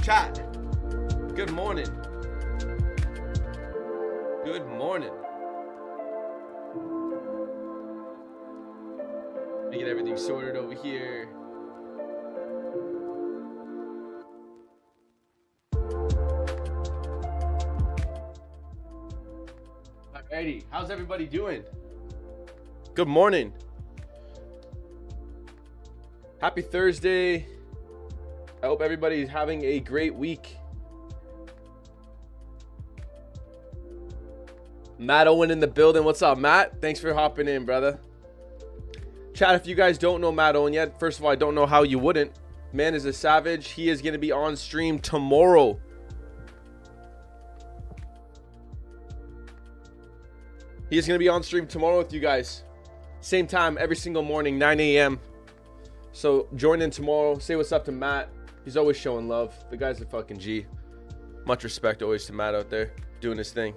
Chat. Good morning. Good morning. Let me get everything sorted over here. Alrighty, how's everybody doing? Good morning. Happy Thursday. I hope everybody's having a great week. Matt Owen in the building. What's up, Matt? Thanks for hopping in, brother. Chat, if you guys don't know Matt Owen yet, first of all, I don't know how you wouldn't. Man is a savage. He is going to be on stream tomorrow. He is going to be on stream tomorrow with you guys. Same time, every single morning, 9 a.m. So join in tomorrow. Say what's up to Matt. He's always showing love. The guy's a fucking G. Much respect always to Matt out there doing his thing.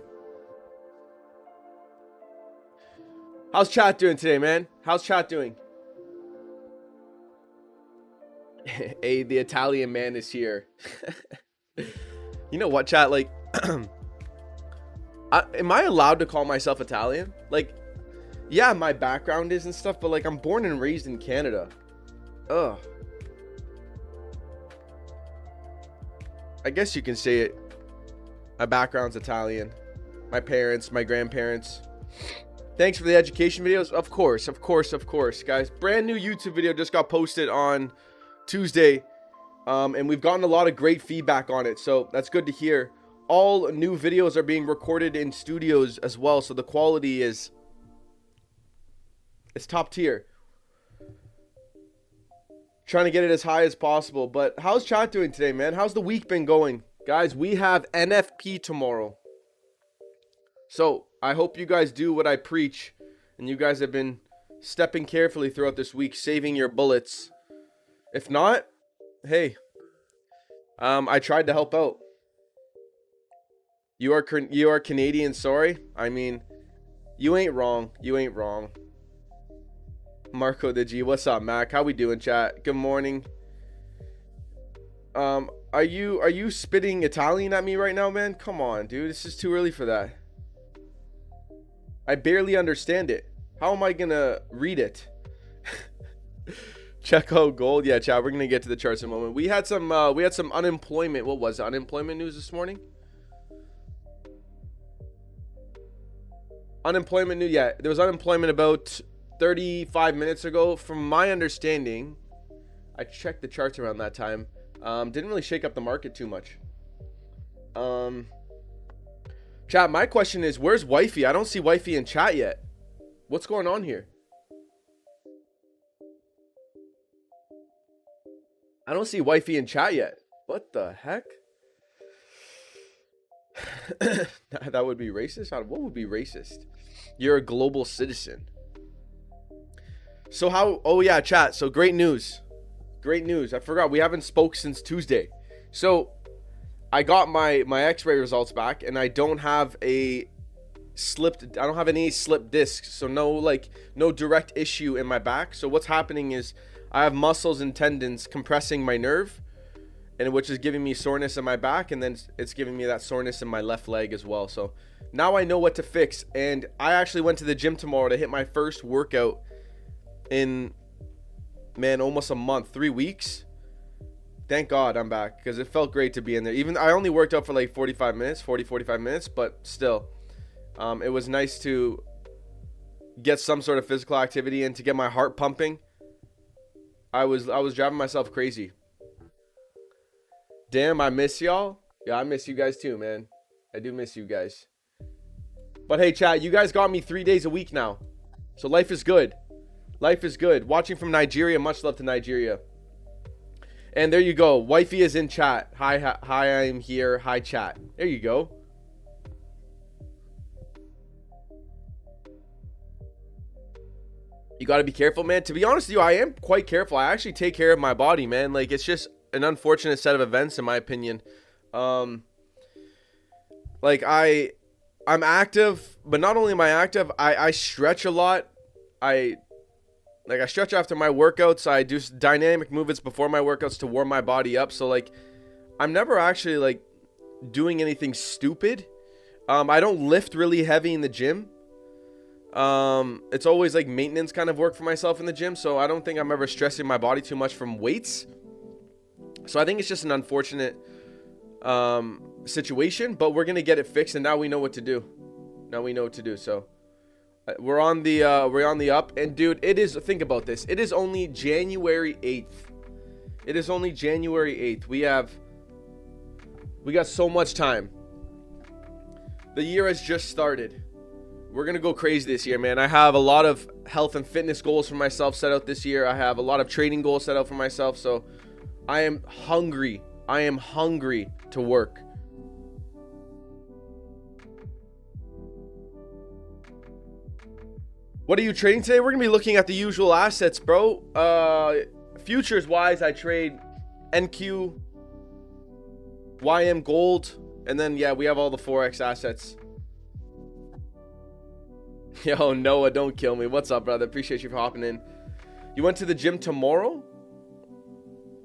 How's chat doing today, man? How's chat doing? Hey, the Italian man is here. You know what, chat? Like, am I allowed to call myself Italian? Like, yeah, my background is and stuff, but like, I'm born and raised in Canada. Ugh. I guess you can say it. My background's Italian. My parents, my grandparents. Thanks for the education videos. Of course, guys. Brand new YouTube video just got posted on Tuesday. And we've gotten a lot of great feedback on it. So that's good to hear. All new videos are being recorded in studios as well. So the quality is top tier. Trying to get it as high as possible. But how's chat doing today, man? How's the week been going? Guys, we have NFP tomorrow. So I hope you guys do what I preach. And you guys have been stepping carefully throughout this week, saving your bullets. If not, hey, I tried to help out. You are Canadian, sorry. I mean, you ain't wrong. You ain't wrong. Marco the G, what's up, Mac? How we doing, chat? Good morning. Are you spitting Italian at me right now, man? Come on, dude. This is too early for that. I barely understand it. How am I gonna read it? Check out gold. Yeah, chat. We're gonna get to the charts in a moment. We had some unemployment. What was it? Unemployment news this morning? Unemployment news. Yeah, there was unemployment about 35 minutes ago. From my understanding, I checked the charts around that time. Didn't really shake up the market too much. Chat, my question is, where's wifey? I don't see wifey in chat yet. What's going on here? I don't see wifey in chat yet. What the heck? That would be racist? What would be racist? You're a global citizen. So how, oh yeah, chat. So great news. Great news. I forgot we haven't spoke since Tuesday. So I got my x-ray results back and I don't have any slipped discs. So no direct issue in my back. So what's happening is I have muscles and tendons compressing my nerve, and which is giving me soreness in my back, and then it's giving me that soreness in my left leg as well. So now I know what to fix, and I actually went to the gym tomorrow to hit my first workout in, man, almost a month, 3 weeks. Thank God I'm back, because it felt great to be in there. Even I only worked out for like 45 minutes, but still, it was nice to get some sort of physical activity and to get my heart pumping. I was driving myself crazy. Damn, I miss y'all. Yeah, I miss you guys too, man. I do miss you guys. But hey, chat, you guys got me 3 days a week now. So life is good. Life is good. Watching from Nigeria. Much love to Nigeria. And there you go. Wifey is in chat. Hi, I'm here. Hi, chat. There you go. You got to be careful, man. To be honest with you, I am quite careful. I actually take care of my body, man. Like, it's just an unfortunate set of events, in my opinion. Like, I'm active, but not only am I active, I stretch a lot. I stretch after my workouts. I do dynamic movements before my workouts to warm my body up. So like, I'm never actually like doing anything stupid. I don't lift really heavy in the gym. It's always like maintenance kind of work for myself in the gym, so I don't think I'm ever stressing my body too much from weights. So I think it's just an unfortunate situation, but we're gonna get it fixed, and now we know what to do. So we're on the up, and dude, it is, think about this, it is only January 8th. It is only January 8th. We got so much time. The year has just started. We're gonna go crazy this year, man. I have a lot of health and fitness goals for myself set out this year. I have a lot of trading goals set out for myself, so I am hungry. I am hungry to work. What are you trading today? We're gonna be looking at the usual assets, bro. Futures wise, I trade NQ, YM gold, and then yeah, we have all the forex assets. Yo, Noah, don't kill me. What's up, brother? Appreciate you for hopping in. You went to the gym tomorrow?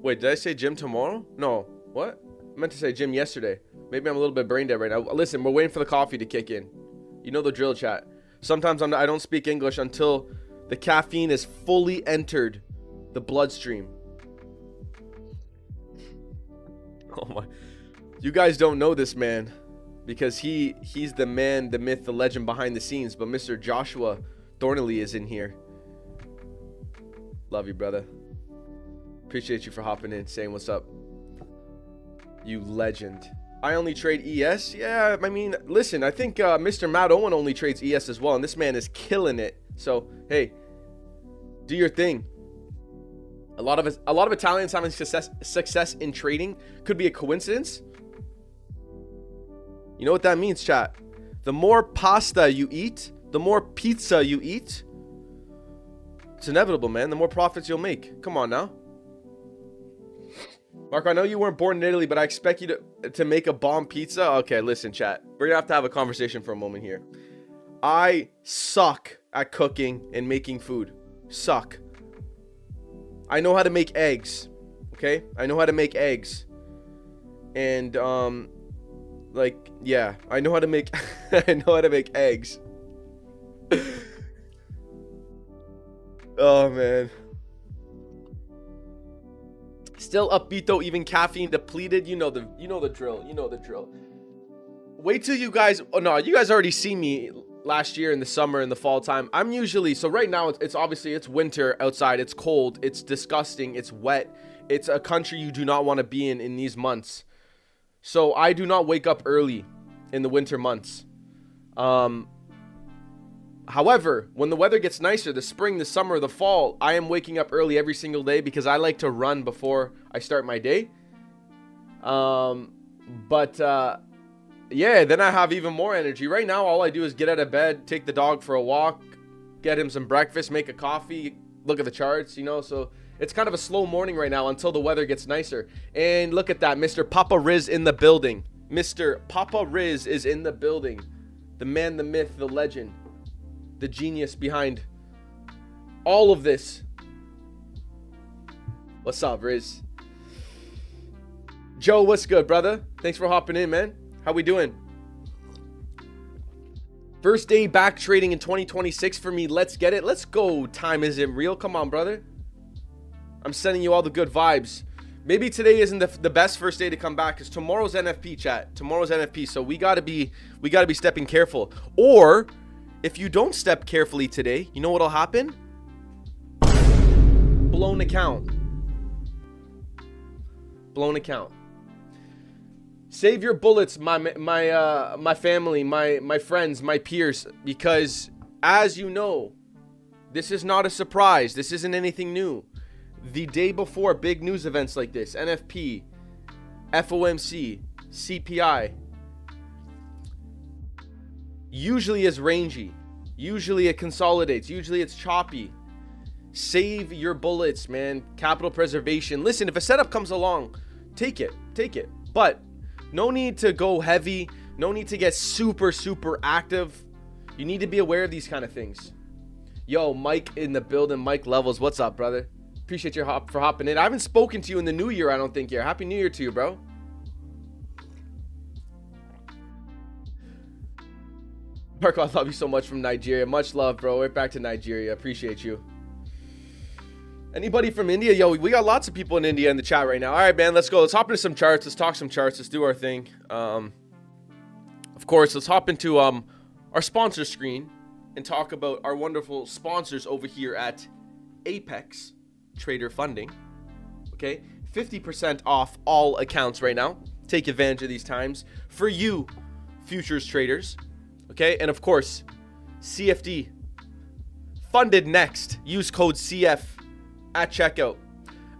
Wait, did I say gym tomorrow? No. What? I meant to say gym yesterday. Maybe I'm a little bit brain dead right now. Listen, we're waiting for the coffee to kick in. You know the drill, chat. Sometimes I don't speak English until the caffeine is fully entered the bloodstream. Oh my. You guys don't know this man because he's the man, the myth, the legend behind the scenes, but Mr. Joshua Thornley is in here. Love you, brother. Appreciate you for hopping in, saying what's up. You legend. I only trade ES? Yeah, I mean, listen, I think Mr. Matt Owen only trades ES as well, and this man is killing it. So, hey, do your thing. A lot of Italians having success in trading could be a coincidence. You know what that means, chat? The more pasta you eat, the more pizza you eat, it's inevitable, man. The more profits you'll make. Come on now. Marco, I know you weren't born in Italy, but I expect you to make a bomb pizza. Okay, listen, chat. We're going to have a conversation for a moment here. I suck at cooking and making food. Suck. I know how to make eggs. Okay? I know how to make eggs. And, like, yeah. I know how to make... I know how to make eggs. Oh, man. Still upbeat though, even caffeine depleted. You know the drill. You know the drill. Wait till you guys. Oh no, you guys already see me last year in the summer and the fall time. I'm usually, so right now it's obviously it's winter outside. It's cold. It's disgusting. It's wet. It's a country you do not want to be in these months. So I do not wake up early in the winter months. However, when the weather gets nicer, the spring, the summer, the fall, I am waking up early every single day because I like to run before I start my day. Yeah, then I have even more energy. Right now, all I do is get out of bed, take the dog for a walk, get him some breakfast, make a coffee, look at the charts, you know. So it's kind of a slow morning right now until the weather gets nicer. And look at that, Mr. Papa Riz in the building. Mr. Papa Riz is in the building. The man, the myth, the legend. The genius behind all of this. What's up, Riz? Joe, what's good, brother? Thanks for hopping in, man. How we doing? First day back trading in 2026 for me. Let's get it. Let's go. Time isn't real. Come on, brother. I'm sending you all the good vibes. Maybe today isn't the best first day to come back because tomorrow's NFP, chat. Tomorrow's NFP, so we gotta be stepping careful. Or if you don't step carefully today, you know what'll happen? Blown account. Blown account. Save your bullets, my family, my friends, my peers, because as you know, this is not a surprise. This isn't anything new. The day before big news events like this, NFP, FOMC, CPI, usually is rangy. Usually it consolidates. Usually it's choppy. Save your bullets, man. Capital preservation. Listen, if a setup comes along, take it. Take it. But no need to go heavy. No need to get super, super active. You need to be aware of these kind of things. Yo, Mike in the building. Mike Levels. What's up, brother? Appreciate your for hopping in. I haven't spoken to you in the new year, I don't think, yet. Happy New Year to you, bro. Marco, I love you so much from Nigeria. Much love, bro. Right back to Nigeria. Appreciate you. Anybody from India? Yo, we got lots of people in India in the chat right now. All right, man, let's go. Let's hop into some charts. Let's talk some charts. Let's do our thing. Of course, let's hop into our sponsor screen and talk about our wonderful sponsors over here at Apex Trader Funding. Okay, 50% off all accounts right now. Take advantage of these times for you futures traders. Okay, and of course, CFD funded next. Use code CF at checkout.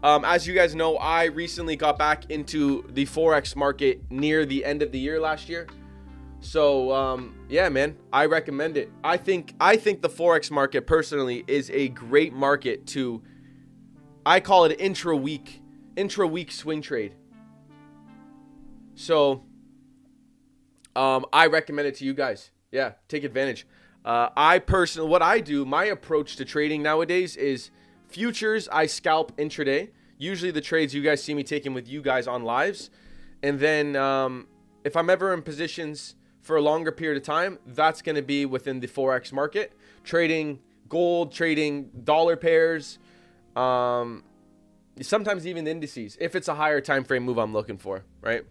As you guys know, I recently got back into the forex market near the end of the year last year. So yeah, man, I recommend it. I think the forex market personally is a great market to, I call it intra-week swing trade. So I recommend it to you guys. Yeah, take advantage. I personally, what I do, my approach to trading nowadays is futures. I scalp intraday. Usually the trades you guys see me taking with you guys on lives. And then if I'm ever in positions for a longer period of time, that's going to be within the forex market, trading gold, trading dollar pairs, sometimes even indices, if it's a higher time frame move I'm looking for, right?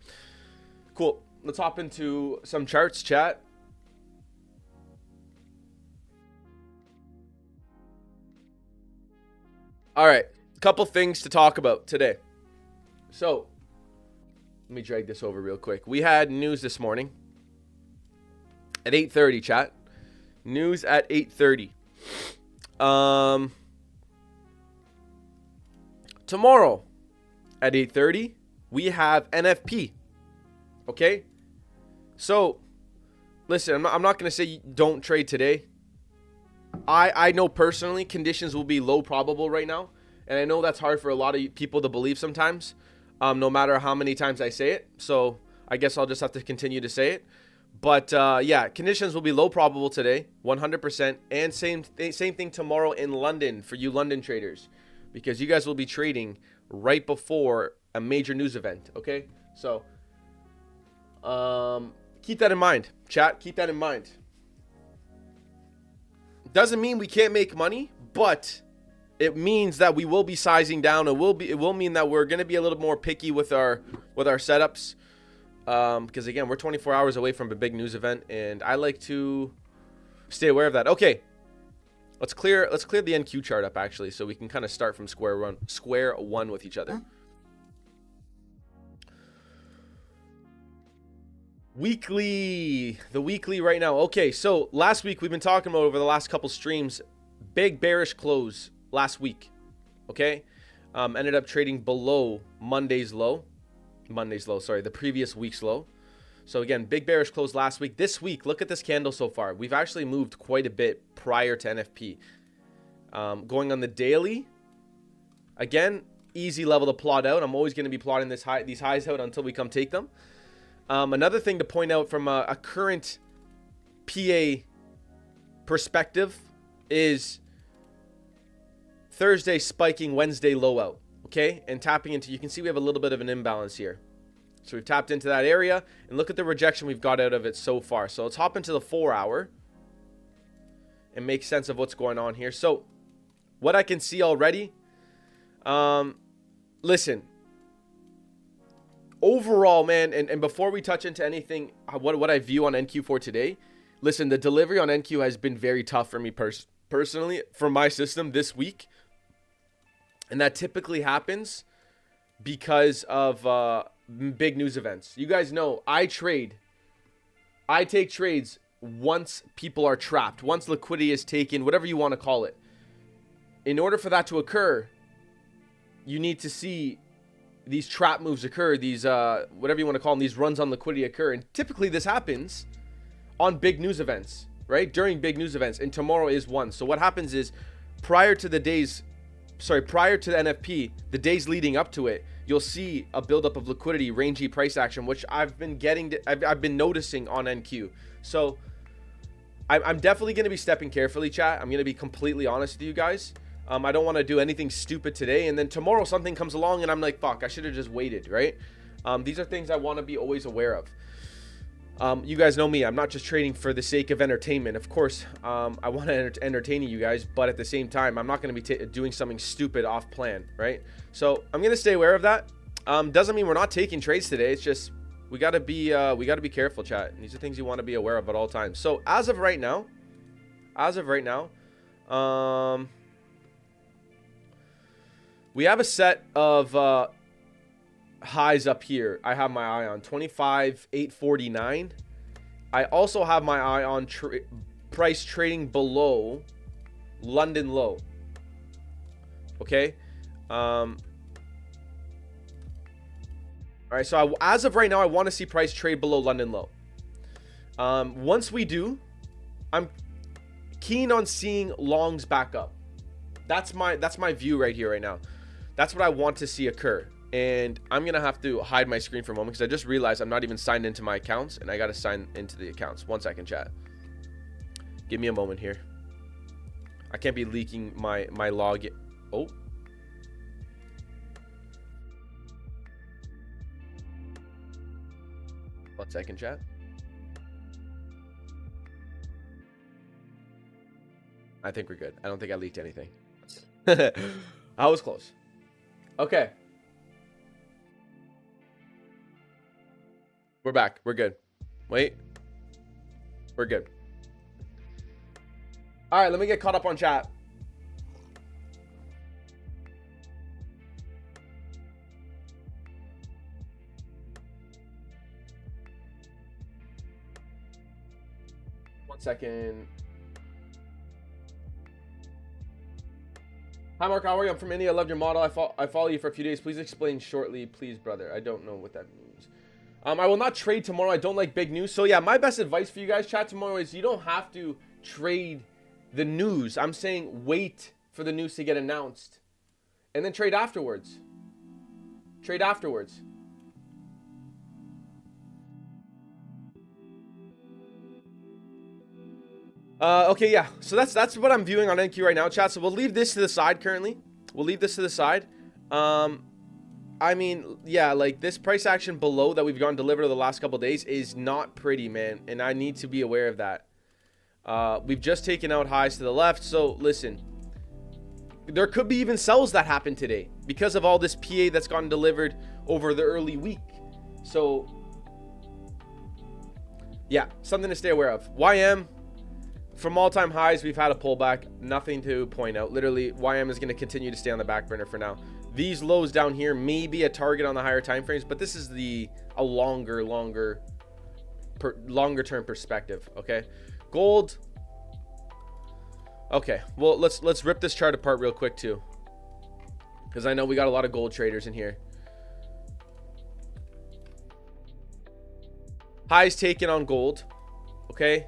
Cool. Let's hop into some charts, chat. All right, a couple things to talk about today. So let me drag this over real quick. We had news this morning at 8:30, chat. News at 8:30. Tomorrow at 8:30, we have NFP. Okay? So, listen, I'm not going to say don't trade today. I know personally conditions will be low probable right now. And I know that's hard for a lot of people to believe sometimes, no matter how many times I say it. So I guess I'll just have to continue to say it. But yeah, conditions will be low probable today, 100%. And same thing tomorrow in London for you London traders, because you guys will be trading right before a major news event. Okay, so keep that in mind, chat. Keep that in mind. Doesn't mean we can't make money, but it means that we will be sizing down. It will mean that we're going to be a little more picky with our setups. Because again, we're 24 hours away from a big news event, and I like to stay aware of that. Okay, let's clear the NQ chart up actually, so we can kind of start from square one with each other. The weekly right now. Okay, so last week we've been talking about over the last couple streams, big bearish close last week. Okay, ended up trading below Monday's low. Sorry, the previous week's low. So again, big bearish close last week. This week, look at this candle so far. We've actually moved quite a bit prior to NFP. Going on the daily, again, easy level to plot out. I'm always going to be plotting these highs out until we come take them. Another thing to point out from a current PA perspective is Thursday spiking, Wednesday low out. Okay, and tapping into, you can see we have a little bit of an imbalance here. So we've tapped into that area, and look at the rejection we've got out of it so far. So let's hop into the 4 hour and make sense of what's going on here. So what I can see already, listen, overall, man, and before we touch into anything, what I view on NQ4 today, listen, the delivery on NQ has been very tough for me personally, for my system this week. And that typically happens because of big news events. You guys know I take trades once people are trapped, once liquidity is taken, whatever you want to call it. In order for that to occur, you need to see these trap moves occur, these whatever you want to call them, these runs on liquidity occur. And typically this happens on big news events, right? During big news events, and tomorrow is one. So what happens is prior to the NFP, the days leading up to it, you'll see a buildup of liquidity, rangy price action, which I've been noticing on NQ. So I'm definitely going to be stepping carefully, chat. I'm going to be completely honest with you guys. I don't want to do anything stupid today, and then tomorrow something comes along and I'm like, fuck, I should have just waited, right? These are things I want to be always aware of. You guys know me. I'm not just trading for the sake of entertainment. Of course, I want to entertain you guys, but at the same time, I'm not going to be doing something stupid off plan, right? So I'm going to stay aware of that. Doesn't mean we're not taking trades today. It's just we got to be careful, chat. These are things you want to be aware of at all times. So as of right now, we have a set of highs up here. I have my eye on 25,849. I also have my eye on price trading below London low. Okay. All right. So as of right now, I want to see price trade below London low. Once we do, I'm keen on seeing longs back up. That's my view right here, right now. That's what I want to see occur. And I'm going to have to hide my screen for a moment because I just realized I'm not even signed into my accounts, and I got to sign into the accounts. 1 second, chat. Give me a moment here. I can't be leaking my log. Oh. One second, chat. I think we're good. I don't think I leaked anything. I was close. Okay. We're back. We're good. Wait. We're good. All right, let me get caught up on chat. One second. Hi, Mark. How are you? I'm from India. I love your model. I follow you for a few days. Please explain shortly, please, brother. I don't know what that means. I will not trade tomorrow. I don't like big news. So, yeah, my best advice for you guys, chat, tomorrow is you don't have to trade the news. I'm saying wait for the news to get announced and then trade afterwards. Trade afterwards. Okay, yeah. So that's what I'm viewing on NQ right now, chat. So we'll leave this to the side currently. We'll leave this to the side. I mean, yeah, like this price action below that we've gotten delivered over the last couple of days is not pretty, man. And I need to be aware of that. We've just taken out highs to the left. So listen, there could be even sells that happen today because of all this PA that's gotten delivered over the early week. So yeah, something to stay aware of. YM, from all-time highs, we've had a pullback. Nothing to point out. Literally, YM is going to continue to stay on the back burner for now. These lows down here may be a target on the higher time frames, but this is a longer term perspective. Okay, gold. Okay, well let's rip this chart apart real quick too, because I know we got a lot of gold traders in here. Highs taken on gold. Okay,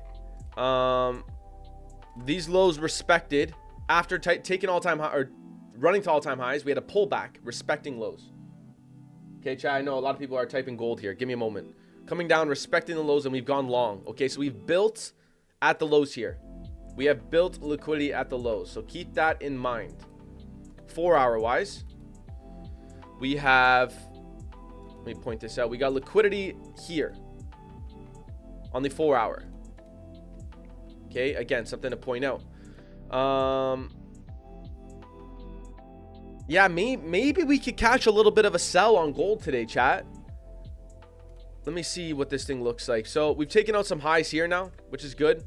these lows respected after taking all-time high or running to all-time highs. We had a pullback respecting lows. Okay, chat, I know a lot of people are typing gold here. Give me a moment. Coming down, respecting the lows, and we've gone long. Okay, so we've built at the lows here. We have built liquidity at the lows, so keep that in mind. 4 hour wise, we have, let me point this out, we got liquidity here on the 4 hour. Okay, again, something to point out. Yeah, maybe we could catch a little bit of a sell on gold today, chat. Let me see what this thing looks like. So we've taken out some highs here now, which is good.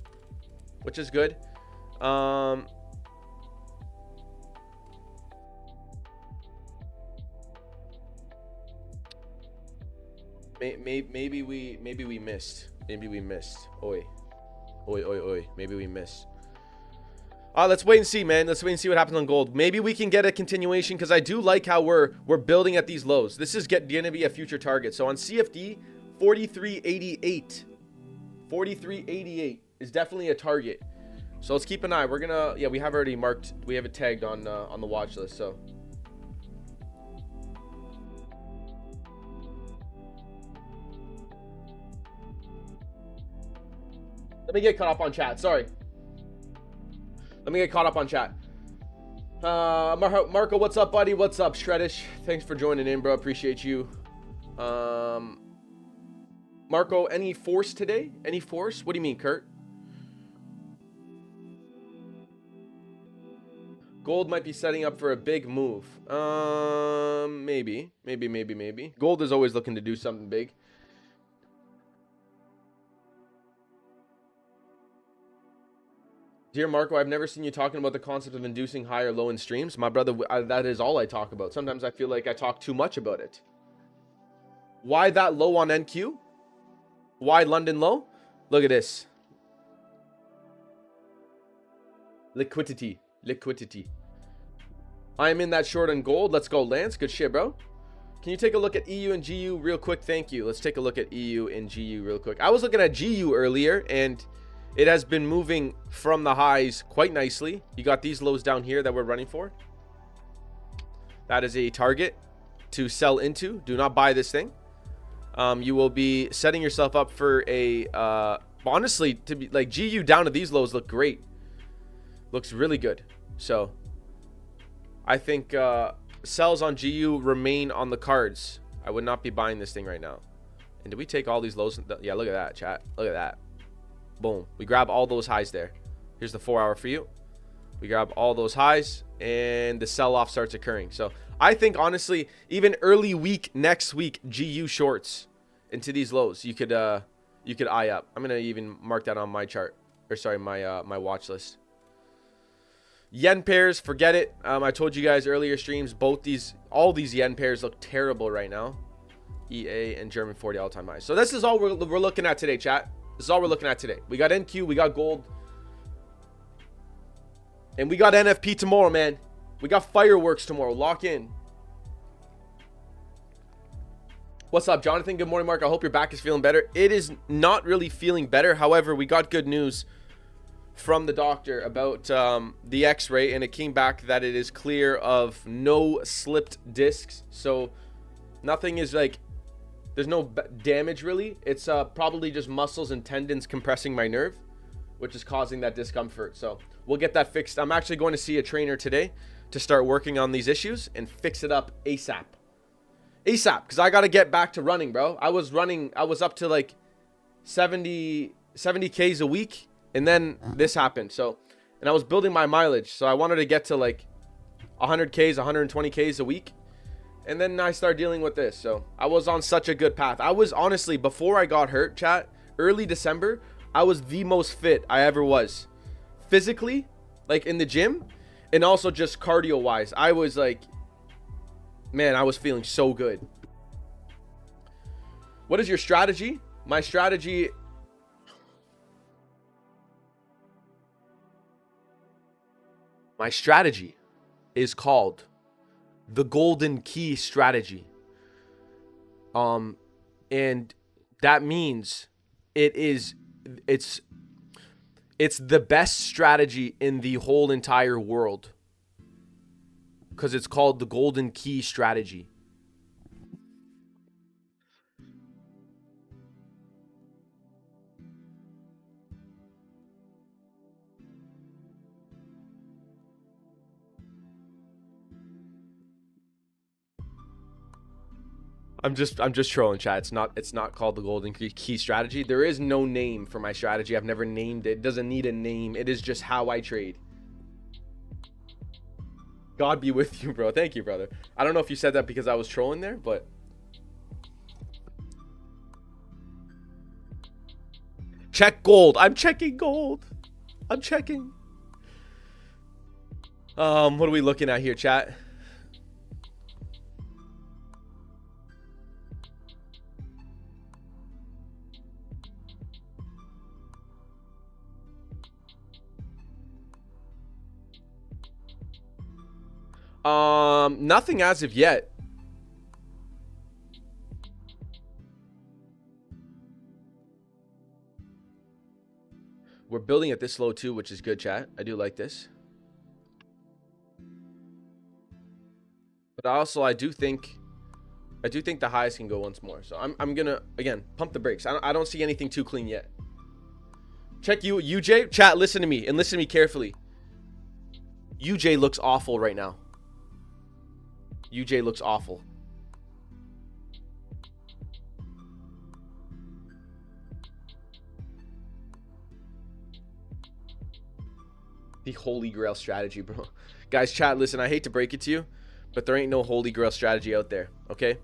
Maybe we missed. Oi. Maybe we missed. Let's wait and see, man. Let's wait and see what happens on gold. Maybe we can get a continuation, because I do like how we're building at these lows. This is going to be a future target. So on CFD, 43.88. 43.88 is definitely a target. So let's keep an eye. We're gonna, yeah, we have already marked. We have it tagged on the watch list. So let me get caught up on chat. Sorry. Let me get caught up on chat. Marco, what's up, buddy? What's up, Shreddish? Thanks for joining in, bro. Appreciate you. Marco, any force today? Any force? What do you mean, Kurt? Gold might be setting up for a big move. Maybe. Gold is always looking to do something big. Dear Marco, I've never seen you talking about the concept of inducing high or low in streams. My brother, that is all I talk about. Sometimes I feel like I talk too much about it. Why that low on NQ? Why London low? Look at this. Liquidity. I'm in that short on gold. Let's go, Lance. Good shit, bro. Can you take a look at EU and GU real quick? Thank you. Let's take a look at EU and GU real quick. I was looking at GU earlier, and it has been moving from the highs quite nicely. You got these lows down here that we're running for. That is a target to sell into. Do not buy this thing. You will be setting yourself up for a honestly, to be like, GU down to these lows look great. Looks really good. So I think sells on GU remain on the cards. I would not be buying this thing right now. And did we take all these lows? Yeah, look at that, chat. Look at that. Boom. We grab all those highs there. Here's the 4 hour for you. We grab all those highs and the sell-off starts occurring. So I think, honestly, even early week, next week, GU shorts into these lows, you could eye up. I'm going to even mark that on my chart. Or sorry, my watch list. Yen pairs, forget it. I told you guys earlier streams, all these yen pairs look terrible right now. EA and German 40 all-time highs. So this is all we're looking at today, chat. This is all we're looking at today. We got NQ, we got gold, and we got NFP tomorrow, man. We got fireworks tomorrow. Lock in. What's up, Jonathan? Good morning, Mark. I hope your back is feeling better. It is not really feeling better. However, we got good news from the doctor about the x-ray, and it came back that it is clear of no slipped discs. So nothing is like, there's no damage really. It's probably just muscles and tendons compressing my nerve, which is causing that discomfort. So we'll get that fixed. I'm actually going to see a trainer today to start working on these issues and fix it up ASAP. Because I got to get back to running, bro. I was up to like 70 Ks a week, and then this happened. So, and I was building my mileage. So I wanted to get to like 100 Ks, 120 Ks a week. And then I started dealing with this. So I was on such a good path. I was honestly, before I got hurt, chat, early December, I was the most fit I ever was. Physically, like in the gym, and also just cardio wise. I was like, man, I was feeling so good. What is your strategy? My strategy is called the golden key strategy. And that means it's the best strategy in the whole entire world, because it's called the golden key strategy. I'm just trolling, chat. It's not called the golden key strategy. There is no name for my strategy. I've never named it. It doesn't need a name. It is just how I trade. God be with you, bro. Thank you, brother. I don't know if you said that because I was trolling there, but check gold. I'm checking gold. I'm checking. What are we looking at here, chat? Nothing as of yet. We're building at this low too, which is good, chat. I do like this. But also, I do think the highs can go once more. So I'm gonna, again, pump the brakes. I don't see anything too clean yet. Check UJ. Chat, listen to me and listen to me carefully. UJ looks awful right now. UJ looks awful. the holy grail strategy, bro. Guys, chat, listen, I hate to break it to you, but there ain't no holy grail strategy out there, okay?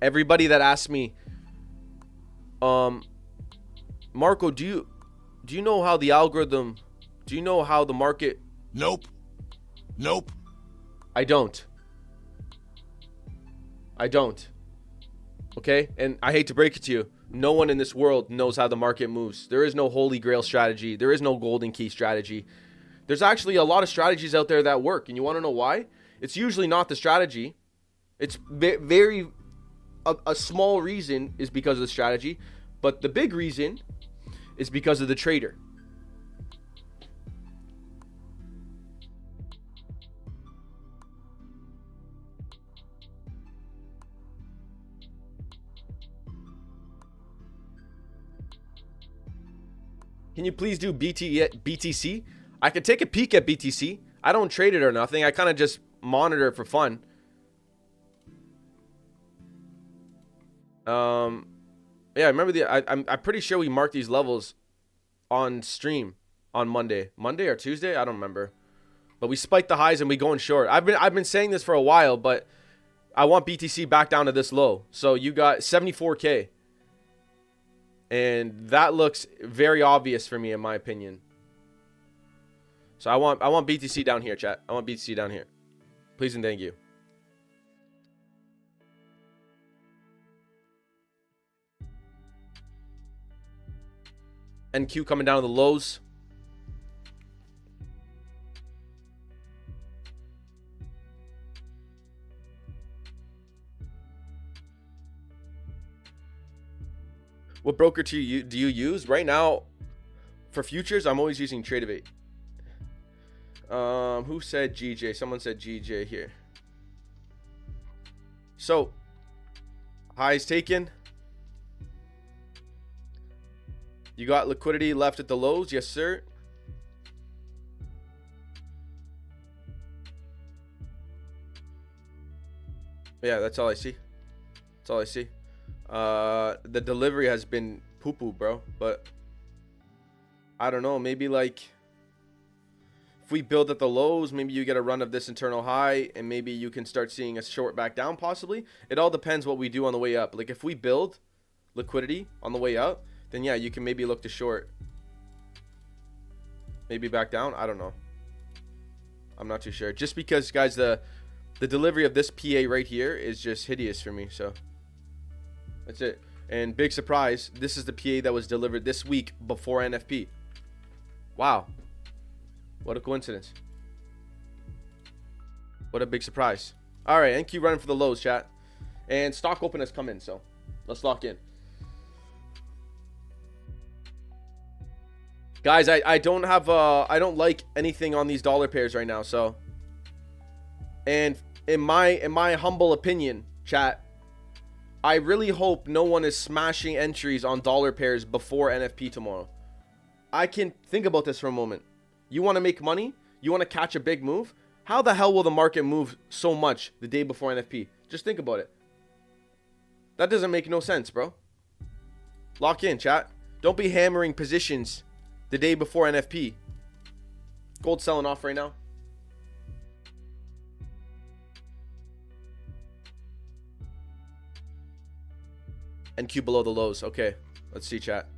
Everybody that asks me, Marco, do you know how the algorithm, do you know how the market? Nope. I don't. Okay? And I hate to break it to you, no one in this world knows how the market moves. There is no holy grail strategy. There is no golden key strategy. There's actually a lot of strategies out there that work. And you want to know why? It's usually not the strategy. It's a small reason is because of the strategy. But the big reason is because of the trader. Can you please do BTC? I could take a peek at BTC. I don't trade it or nothing. I kind of just monitor it for fun. Yeah, I remember I'm pretty sure we marked these levels on stream on Monday or Tuesday. I don't remember, but we spiked the highs and we going short. I've been saying this for a while, but I want BTC back down to this low. So you got 74K. And that looks very obvious for me, in my opinion. So I want BTC down here, chat. I want BTC down here. Please and thank you. NQ coming down to the lows. What broker do you use? Right now, for futures, I'm always using Tradevate. Who said GJ? Someone said GJ here. So, highs taken. You got liquidity left at the lows? Yes, sir. Yeah, that's all I see. That's all I see. The delivery has been poo-poo, bro. But I don't know. Maybe like if we build at the lows, maybe you get a run of this internal high, and maybe you can start seeing a short back down possibly. It all depends what we do on the way up. Like if we build liquidity on the way up, then yeah, you can maybe look to short. Maybe back down. I don't know. I'm not too sure. Just because, guys, the delivery of this PA right here is just hideous for me. So that's it. And big surprise, this is the PA that was delivered this week before NFP. Wow. What a coincidence. What a big surprise. All right, NQ running for the lows, chat. And stock open has come in, so let's lock in. Guys, I don't have I don't like anything on these dollar pairs right now, so. And in my humble opinion, chat, I really hope no one is smashing entries on dollar pairs before NFP tomorrow. I can think about this for a moment. You want to make money? You want to catch a big move? How the hell will the market move so much the day before NFP? Just think about it. That doesn't make no sense, bro. Lock in, chat. Don't be hammering positions the day before NFP. Gold selling off right now. NQ below the lows. Okay, let's see, chat.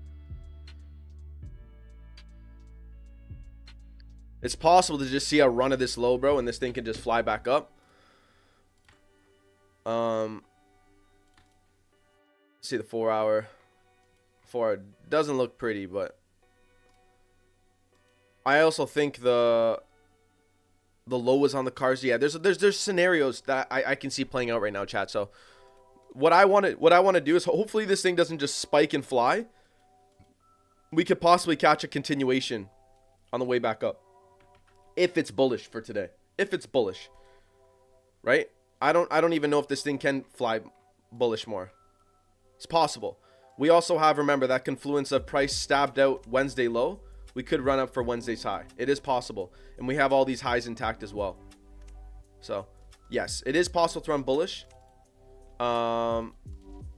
It's possible to just see a run of this low, bro, and this thing can just fly back up. Let's see the 4 hour. 4 hour doesn't look pretty, but I also think the low is on the cards. Yeah, there's scenarios that I can see playing out right now, chat. So what I want to do is hopefully this thing doesn't just spike and fly. We could possibly catch a continuation on the way back up. If it's bullish for today. If it's bullish. Right? I don't even know if this thing can fly bullish more. It's possible. We also have, remember, that confluence of price stabbed out Wednesday low. We could run up for Wednesday's high. It is possible. And we have all these highs intact as well. So, yes, it is possible to run bullish. We'll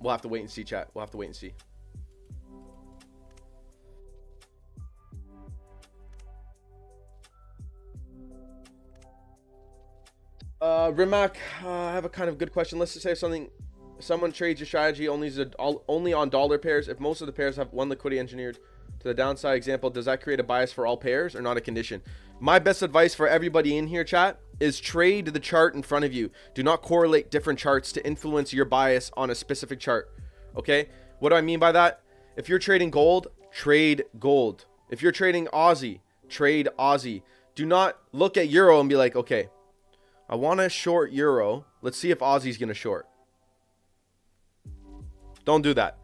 have to wait and see, chat. We'll have to wait and see. Rimac, I have a kind of good question. Let's just say something. Someone trades your strategy only on dollar pairs. If most of the pairs have one liquidity engineered to the downside, example, does that create a bias for all pairs or not a condition? My best advice for everybody in here, chat, is trade the chart in front of you. Do not correlate different charts to influence your bias on a specific chart. Okay? What do I mean by that? If you're trading gold, trade gold. If you're trading Aussie, trade Aussie. Do not look at Euro and be like, okay, I want to short Euro. Let's see if Aussie's going to short. Don't do that.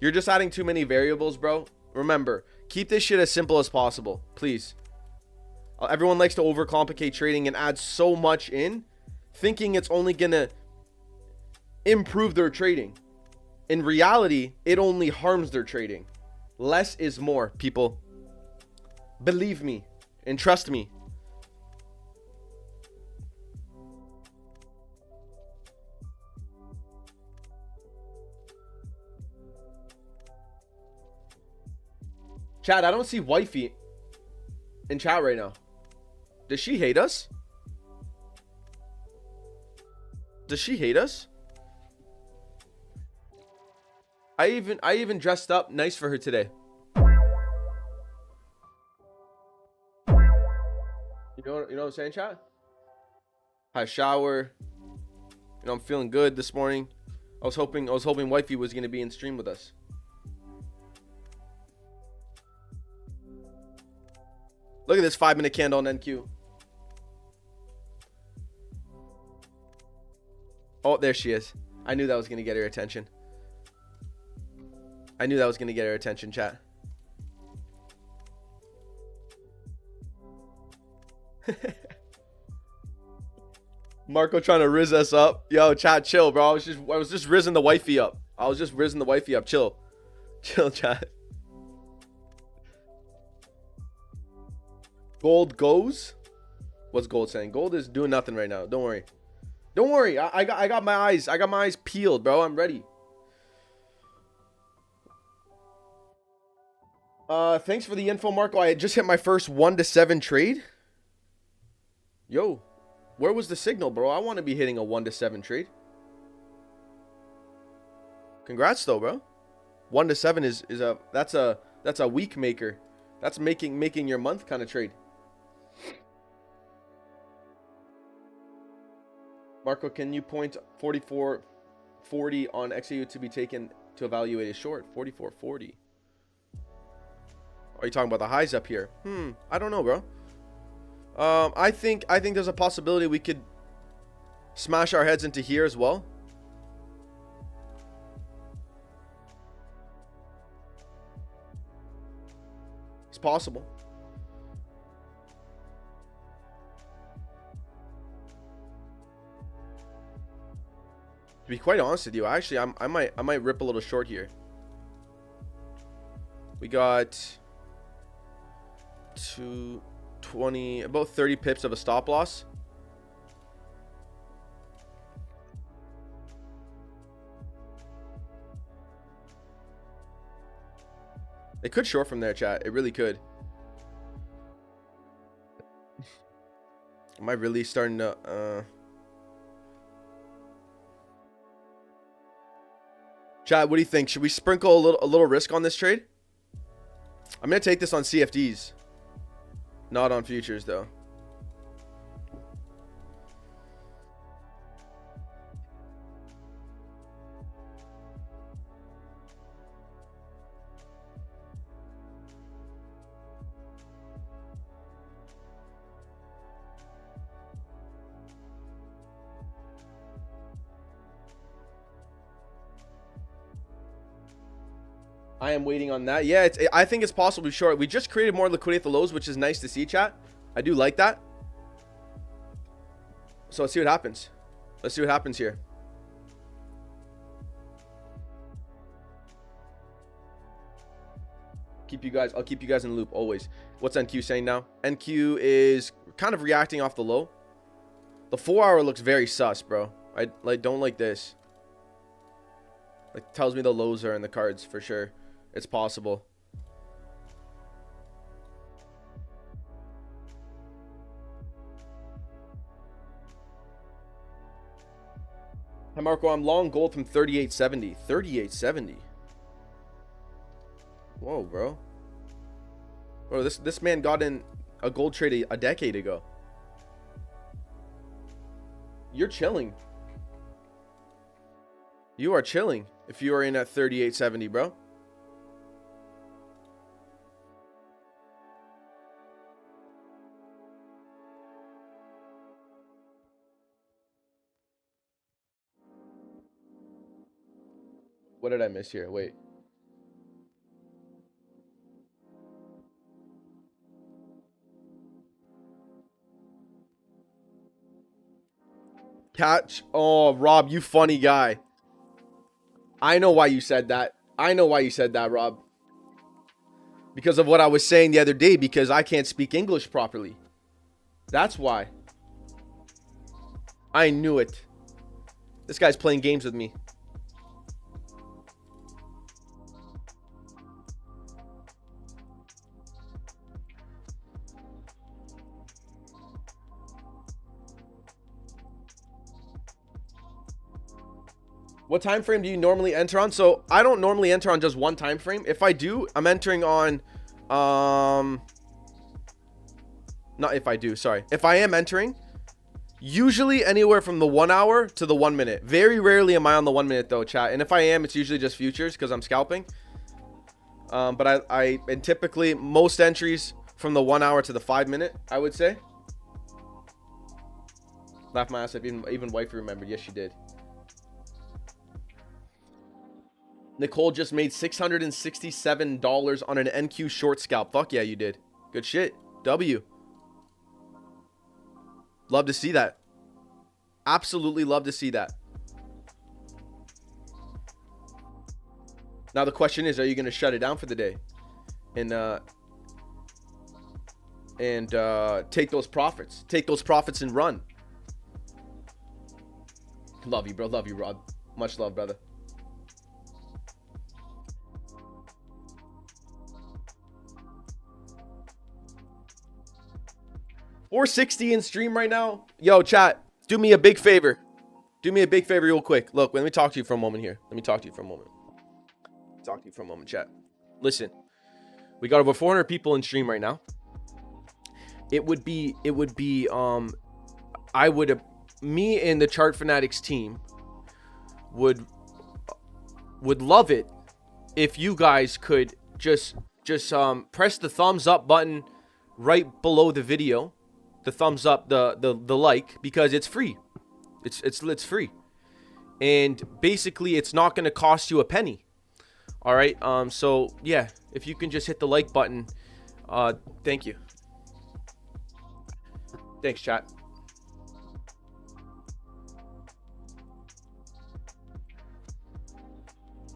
You're just adding too many variables, bro. Remember, keep this shit as simple as possible, please. Everyone likes to overcomplicate trading and add so much in, thinking it's only going to improve their trading. In reality, it only harms their trading. Less is more, people. Believe me and trust me. Chat, I don't see wifey in chat right now. Does she hate us? Does she hate us? I even dressed up nice for her today. You know what I'm saying, chat? Had a shower. You know, I'm feeling good this morning. I was hoping wifey was gonna be in stream with us. Look at this 5-minute candle on NQ. Oh, there she is. I knew that was going to get her attention. I knew that was going to get her attention, chat. Marco trying to rizz us up. Yo, chat, chill, bro. I was just rizzing the wifey up. Chill. Chill, chat. Gold goes. What's gold saying? Gold is doing nothing right now. Don't worry. Don't worry. I got my eyes peeled, bro. I'm ready. Thanks for the info, Marco. I just hit my first 1-to-7 trade. Yo, where was the signal, bro? I want to be hitting a 1-to-7 trade. Congrats though, bro. 1-to-7 is that's a week maker. That's making your month kind of trade. Marco, can you point 44.40 on XAU to be taken to evaluate a short? 44.40. Are you talking about the highs up here? I don't know, bro. I think there's a possibility we could smash our heads into here as well. It's possible. To be quite honest with you, actually, I might rip a little short here. We got 220, about 30 pips of a stop loss. It could short from there, chat. It really could. Am I really starting to Chat, what do you think? Should we sprinkle a little risk on this trade? I'm gonna take this on CFDs, not on futures though. I am waiting on that. Yeah, I think it's possibly short. We just created more liquidity at the lows, which is nice to see, chat. I do like that. So let's see what happens. Let's see what happens here. I'll keep you guys in the loop always. What's NQ saying now? NQ is kind of reacting off the low. The 4-hour looks very sus, bro. I don't like this. Like, tells me the lows are in the cards for sure. It's possible. Hi, Marco. I'm long gold from 38.70. 38.70. Whoa, bro. Bro, this man got in a gold trade a decade ago. You're chilling. You are chilling if you are in at 38.70, bro. What did I miss here? Wait. Catch. Oh, Rob, you funny guy. I know why you said that. I know why you said that, Rob. Because of what I was saying the other day, because I can't speak English properly. That's why. I knew it. This guy's playing games with me. What time frame do you normally enter on? So I don't normally enter on just one time frame. If I do, I'm entering on not if I do, sorry. If I am entering, usually anywhere from the 1 hour to the 1 minute. Very rarely am I on the 1 minute though, chat. And if I am, it's usually just futures because I'm scalping. But and typically most entries from the 1 hour to the 5 minute, I would say. Laugh my ass up, even wifey remembered. Yes, she did. Nicole just made $667 on an NQ short scalp. Fuck yeah, you did. Good shit. W. Love to see that. Absolutely love to see that. Now the question is, are you going to shut it down for the day? And take those profits. Take those profits and run. Love you, bro. Love you, Rob. Much love, brother. $460 in stream right now. Yo, chat, do me a big favor. Do me a big favor real quick. Look, let me talk to you for a moment here. Let me talk to you for a moment. Talk to you for a moment, chat. Listen, we got over 400 people in stream right now. Me and the Chart Fanatics team would love it if you guys could just press the thumbs up button right below the video. The thumbs up, the like, because it's free. It's free. And basically it's not going to cost you a penny. All right? So yeah, if you can just hit the like button, thank you. Thanks, chat.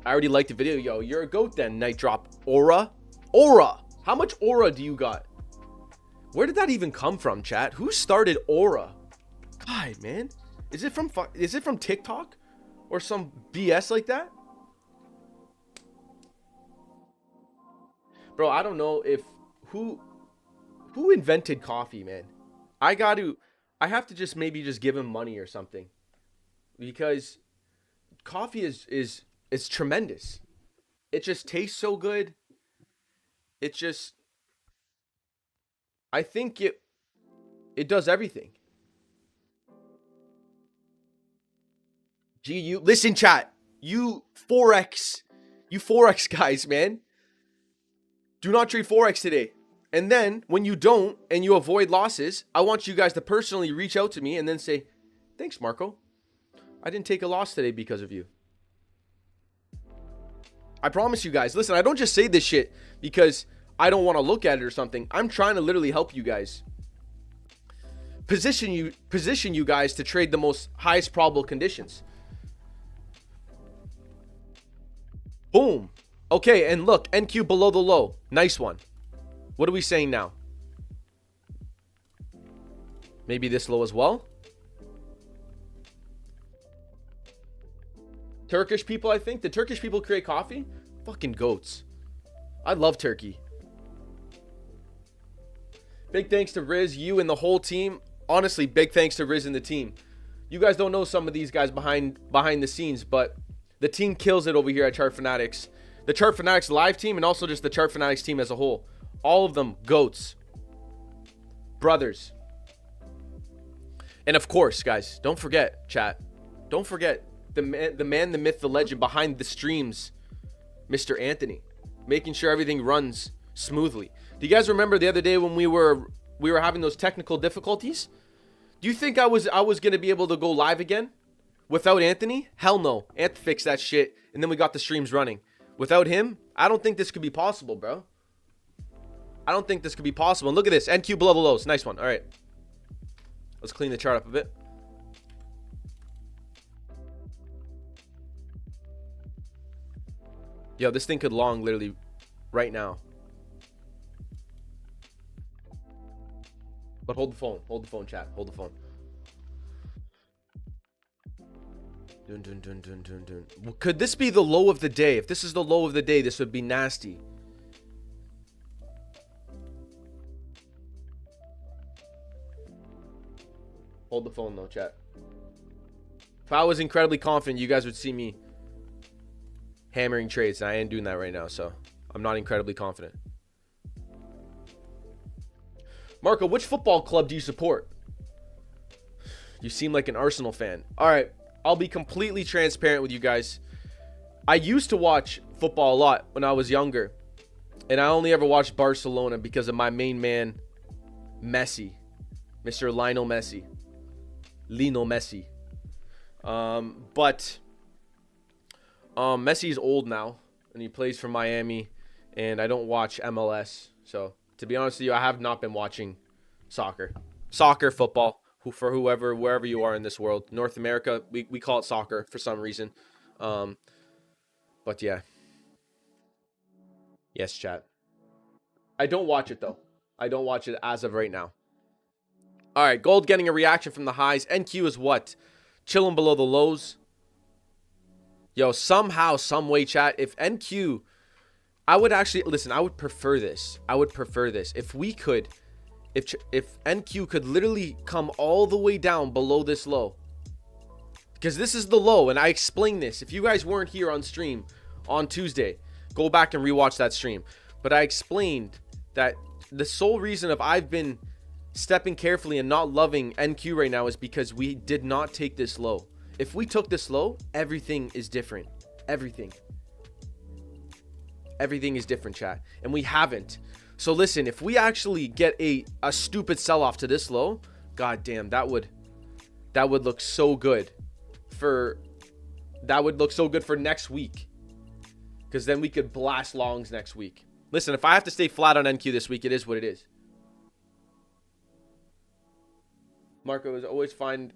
I already liked the video. Yo, you're a goat then, Night Drop. Aura? How much aura do you got? Where did that even come from, chat? Who started aura? God, man. Is it from TikTok or some BS like that? Bro, I don't know if who invented coffee, man. I have to just maybe just give him money or something. Because coffee is tremendous. It just tastes so good. It just, I think it does everything. Listen, chat. You forex guys, man. Do not trade forex today. And then when you don't and you avoid losses, I want you guys to personally reach out to me and then say, "Thanks, Marco. I didn't take a loss today because of you." I promise you guys. Listen, I don't just say this shit because I don't want to look at it or something. I'm trying to literally help you guys. Position you guys to trade the most highest probable conditions. Boom. Okay, and look, NQ below the low. Nice one. What are we saying now? Maybe this low as well? Turkish people, I think. The Turkish people create coffee? Fucking goats. I love Turkey. Big thanks to Riz, you and the whole team. Honestly, big thanks to Riz and the team. You guys don't know some of these guys behind the scenes, but the team kills it over here at Chart Fanatics. The Chart Fanatics live team and also just the Chart Fanatics team as a whole. All of them goats. Brothers. And of course, guys, don't forget, chat. Don't forget the man, the myth, the legend behind the streams, Mr. Anthony, making sure everything runs smoothly. Do you guys remember the other day when we were having those technical difficulties? Do you think I was gonna be able to go live again without Anthony? Hell no. Anthony fixed that shit, and then we got the streams running. Without him, I don't think this could be possible, bro. I don't think this could be possible. And look at this, NQ below the lows. Nice one. All right, let's clean the chart up a bit. Yo, this thing could long literally right now. But hold the phone, chat. Hold the phone. Dun, dun, dun, dun, dun, dun. Well, could this be the low of the day? If this is the low of the day, this would be nasty. Hold the phone though, chat. If I was incredibly confident, you guys would see me hammering trades, and I ain't doing that right now, so I'm not incredibly confident. Marco, which football club do you support? You seem like an Arsenal fan. All right, I'll be completely transparent with you guys. I used to watch football a lot when I was younger, and I only ever watched Barcelona because of my main man, Messi, Mr. Lionel Messi. But Messi's old now, and he plays for Miami, and I don't watch MLS. So, to be honest with you, I have not been watching soccer, football, wherever you are in this world. North America, we call it soccer for some reason. But yeah. Yes, chat. I don't watch it, though. I don't watch it as of right now. All right, gold getting a reaction from the highs. NQ is what? Chilling below the lows. Yo, somehow, some way, chat. If NQ, I would actually, listen, I would prefer this. If we could, if NQ could literally come all the way down below this low. Because this is the low, and I explained this. If you guys weren't here on stream on Tuesday, go back and rewatch that stream. But I explained that the sole reason of I've been stepping carefully and not loving NQ right now is because we did not take this low. If we took this low, everything is different. Everything is different, chat. And we haven't. So listen, if we actually get a stupid sell-off to this low, god damn, that would look so good for next week. Because then we could blast longs next week. Listen, if I have to stay flat on NQ this week, it is what it is. Marco is always fine.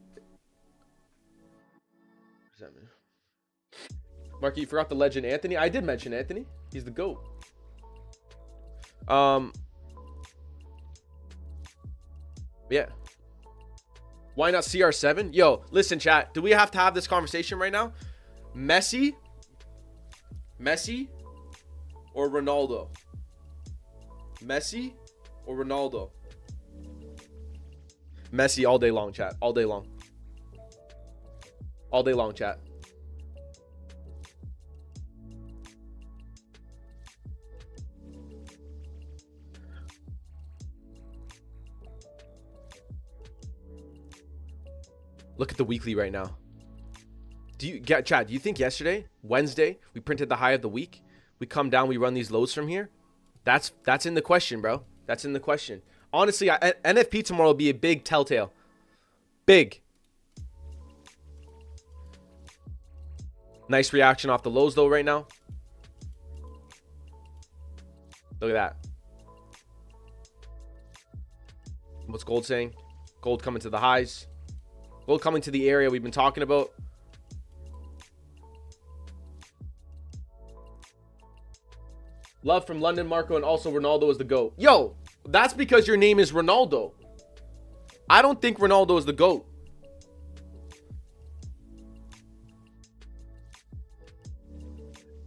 What does that mean? Marco, you forgot the legend Anthony. I did mention Anthony. He's the GOAT. Yeah. Why not CR7? Yo, listen, chat. Do we have to have this conversation right now? Messi or Ronaldo? Messi or Ronaldo? Messi all day long, chat. All day long. All day long, chat. Look at the weekly right now. Chad, do you think yesterday, Wednesday, we printed the high of the week? We come down, we run these lows from here? That's in the question, bro. That's in the question. Honestly, NFP tomorrow will be a big telltale. Big. Nice reaction off the lows, though, right now. Look at that. What's gold saying? Gold coming to the highs. Gold coming to the area we've been talking about. Love from London, Marco, and also Ronaldo is the GOAT. Yo, that's because your name is Ronaldo. I don't think Ronaldo is the GOAT.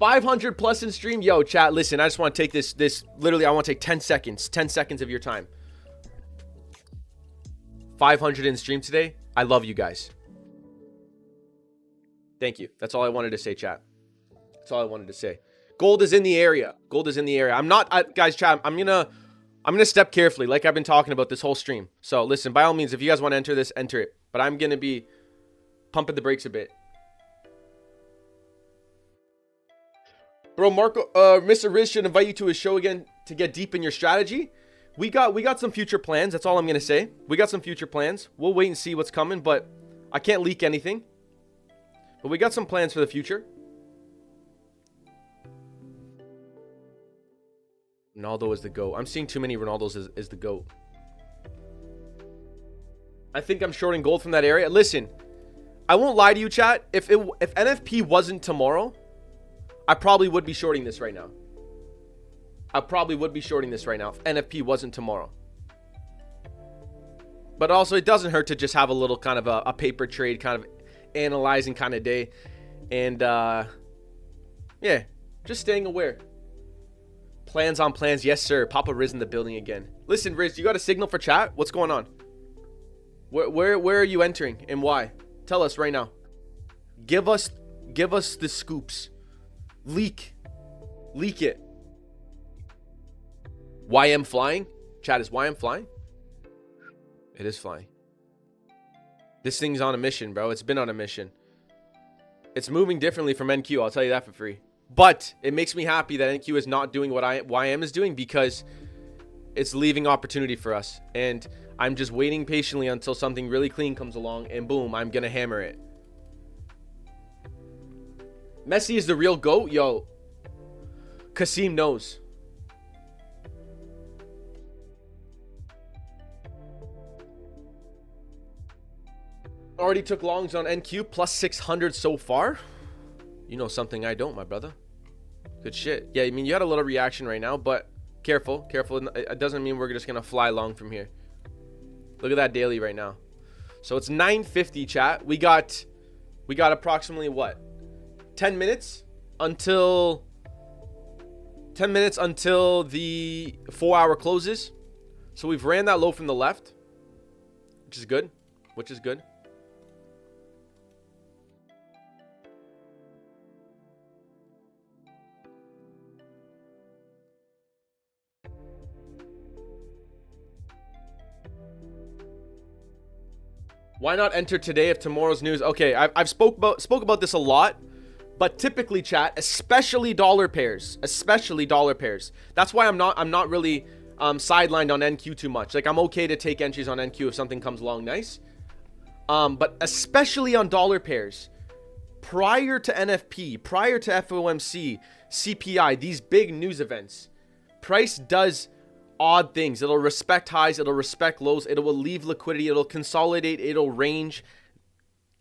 $500 plus in stream. Yo, chat, listen, I just want to take this literally, I want to take 10 seconds. 10 seconds of your time. 500 in stream today. I love you guys. Thank you. That's all I wanted to say, chat. That's all I wanted to say. Gold is in the area. Gold is in the area. I'm not, guys, chat. I'm gonna step carefully, like I've been talking about this whole stream. So listen, by all means, if you guys want to enter this, enter it. But I'm gonna be pumping the brakes a bit. Bro, Marco, Mr. Riz should invite you to his show again to get deep in your strategy. We got some future plans. That's all I'm gonna say. We got some future plans. We'll wait and see what's coming, but I can't leak anything. But we got some plans for the future. Ronaldo is the GOAT. I'm seeing too many Ronaldos as the GOAT. I think I'm shorting gold from that area. Listen, I won't lie to you, chat. If NFP wasn't tomorrow, I probably would be shorting this right now. I probably would be shorting this right now if NFP wasn't tomorrow. But also, it doesn't hurt to just have a little kind of a paper trade, kind of analyzing kind of day. And, yeah, just staying aware. Plans on plans. Yes, sir. Papa Riz in the building again. Listen, Riz, you got a signal for chat? What's going on? Where are you entering and why? Tell us right now. Give us the scoops. Leak it. YM flying? Chat, is YM flying? It is flying. This thing's on a mission, bro. It's been on a mission. It's moving differently from NQ. I'll tell you that for free. But it makes me happy that NQ is not doing what YM is doing, because it's leaving opportunity for us. And I'm just waiting patiently until something really clean comes along, and boom, I'm going to hammer it. Messi is the real GOAT? Yo, Kasim knows. Already took longs on NQ, plus 600 so far. You know something I don't, my brother. Good shit. Yeah, I mean, you had a little reaction right now, but careful. It doesn't mean we're just going to fly long from here. Look at that daily right now. So it's 9:50, chat. We got approximately what? 10 minutes until the 4-hour closes. So we've ran that low from the left, which is good. Why not enter today if tomorrow's news? Okay, I've spoke about this a lot, but typically, chat, especially dollar pairs. That's why I'm not really sidelined on NQ too much. Like, I'm okay to take entries on NQ if something comes along nice. But especially on dollar pairs, prior to NFP, prior to FOMC, CPI, these big news events, price does odd things. It'll respect highs, it'll respect lows, it will leave liquidity, it'll consolidate, it'll range,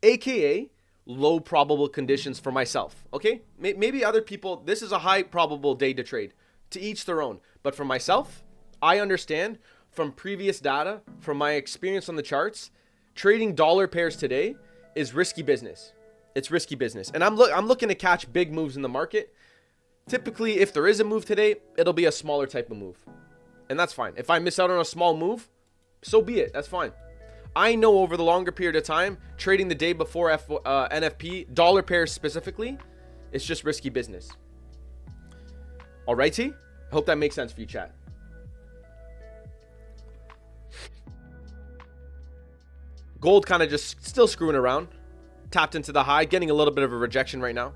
aka low probable conditions for myself. Okay, maybe other people, this is a high probable day to trade. To each their own. But for myself, I understand from previous data, from my experience on the charts, trading dollar pairs today is risky business. It's risky business, and I'm looking to catch big moves in the market. Typically, if there is a move today, it'll be a smaller type of move. And that's fine. If I miss out on a small move, so be it. That's fine. I know over the longer period of time, trading the day before NFP, dollar pairs specifically, it's just risky business. Alrighty? I hope that makes sense for you, chat. Gold kind of just still screwing around. Tapped into the high, getting a little bit of a rejection right now.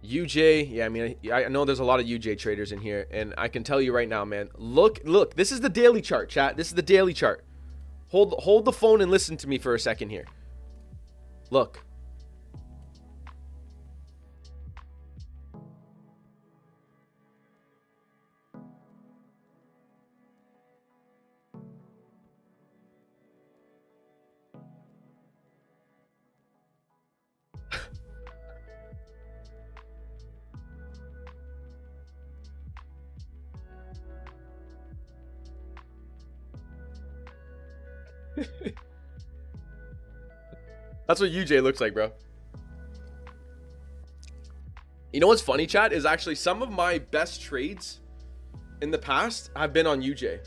UJ, yeah, I mean, I know there's a lot of UJ traders in here, and I can tell you right now, man, look, this is the daily chart, chat. This is the daily chart. Hold the phone and listen to me for a second here. Look. That's what UJ looks like, bro. You know what's funny, chat, is actually some of my best trades in the past have been on UJ.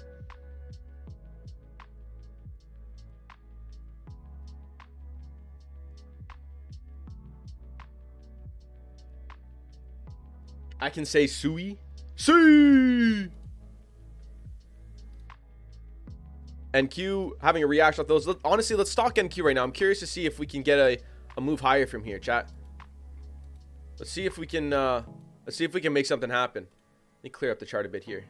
I can say Sui. Sui! NQ having a reaction of those. Honestly, let's stalk NQ right now. I'm curious to see if we can get a move higher from here, chat. Let's see if we can make something happen. Let me clear up the chart a bit here.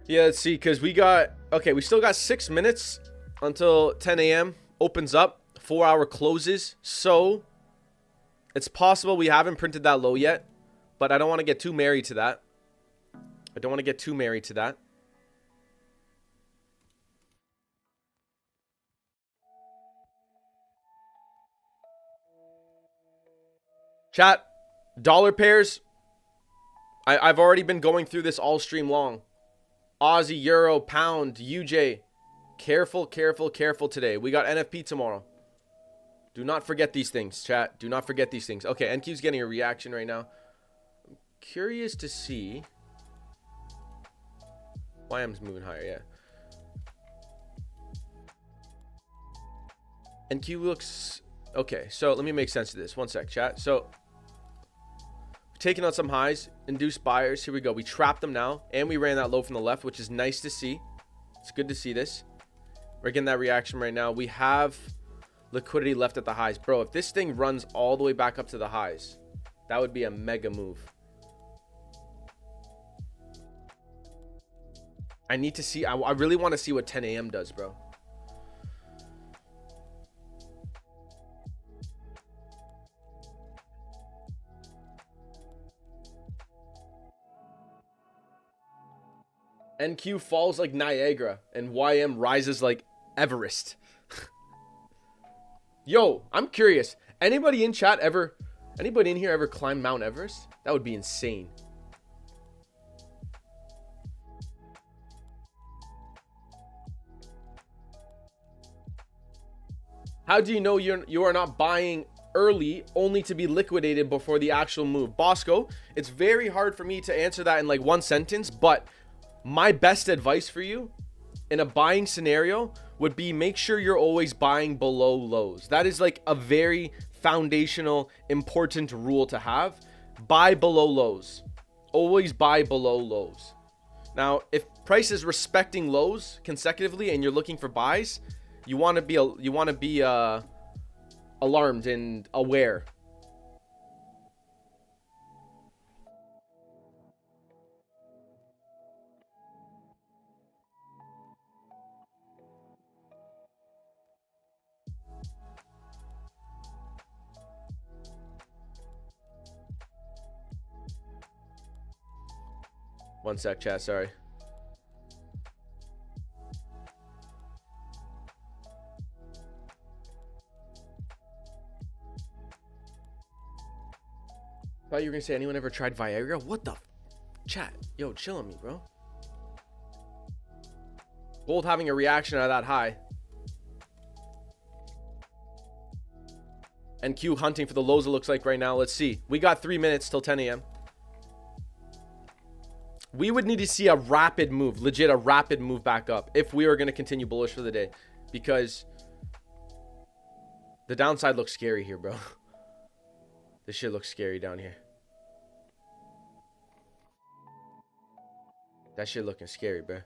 Yeah, let's see, because we still got 6 minutes until 10 a.m. opens up. 4-hour closes. So, it's possible we haven't printed that low yet. But I don't want to get too married to that. Chat, dollar pairs. I've already been going through this all stream long. Aussie, Euro, Pound, UJ. Careful, careful, careful today. We got NFP tomorrow. Do not forget these things, chat. Do not forget these things. Okay, NQ's getting a reaction right now. I'm curious to see. YM's moving higher, yeah. NQ looks... Okay, so let me make sense of this. One sec, chat. So... taking on some highs, induced buyers. Here we go. We trapped them now, and we ran that low from the left, which is nice to see. It's good to see this. We're getting that reaction right now. We have liquidity left at the highs. Bro, if this thing runs all the way back up to the highs, that would be a mega move. I need to see. I really want to see what 10 a.m. does, bro. NQ falls like Niagara and YM rises like Everest. Yo, I'm curious. Anybody in here ever climbed Mount Everest? That would be insane. How do you know you are not buying early only to be liquidated before the actual move? Bosco, it's very hard for me to answer that in like one sentence, but my best advice for you in a buying scenario would be make sure you're always buying below lows. That is like a very foundational, important rule to have. Buy below lows. Always buy below lows. Now, if price is respecting lows consecutively and you're looking for buys, you want to be alarmed and aware. One sec, chat, sorry. Thought you were gonna say anyone ever tried Viagra? What the chat? Yo, chill on me, bro. Gold having a reaction out of that high. And Q hunting for the lows, it looks like right now. Let's see. We got 3 minutes till 10 a.m. We would need to see a rapid move, legit a rapid move back up if we are going to continue bullish for the day, because the downside looks scary here, bro. This shit looks scary down here. That shit looking scary, bro.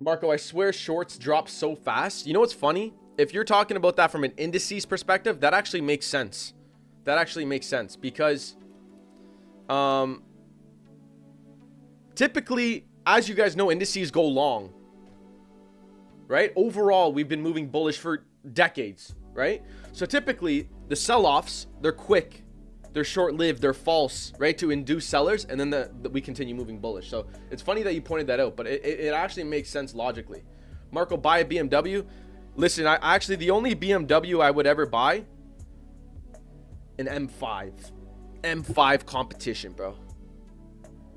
Marco, I swear shorts drop so fast. You know what's funny? If you're talking about that from an indices perspective, that actually makes sense. That actually makes sense because typically, as you guys know, indices go long, right? Overall, we've been moving bullish for decades, right? So typically, the sell-offs, they're quick. they're short-lived, they're false, right, to induce sellers, and then we continue moving bullish. So it's funny that you pointed that out, but it actually makes sense logically. Marco, buy a BMW. Listen, I actually, the only BMW I would ever buy, an M5 competition, bro.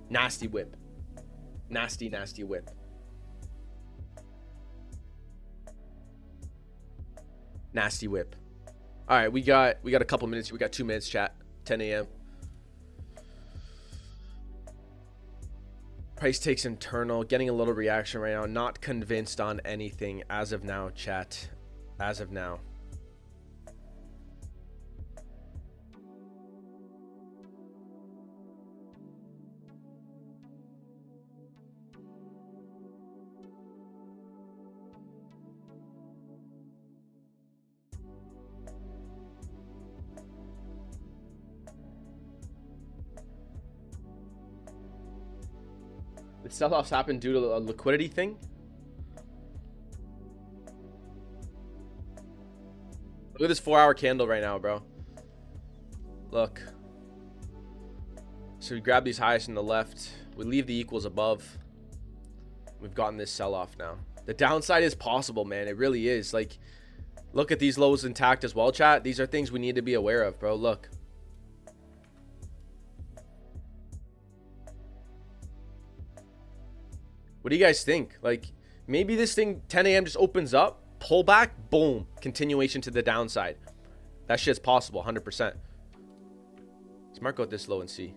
Nasty whip. Nasty whip. Nasty whip. All right, we got a couple minutes. We got 2 minutes, chat. 10 a.m. Price takes internal. Getting a little reaction right now. Not convinced on anything as of now, chat. As of now. The sell-offs happened due to a liquidity thing. Look at this 4-hour candle right now, bro. Look. So we grab these highest on the left. We leave the equals above. We've gotten this sell-off now. The downside is possible, man. It really is. Like, look at these lows intact as well, chat. These are things we need to be aware of, bro. Look. What do you guys think? Like, maybe this thing 10 a.m. just opens up, pull back, boom, continuation to the downside. That shit's possible, 100%. Let's mark out this low and see.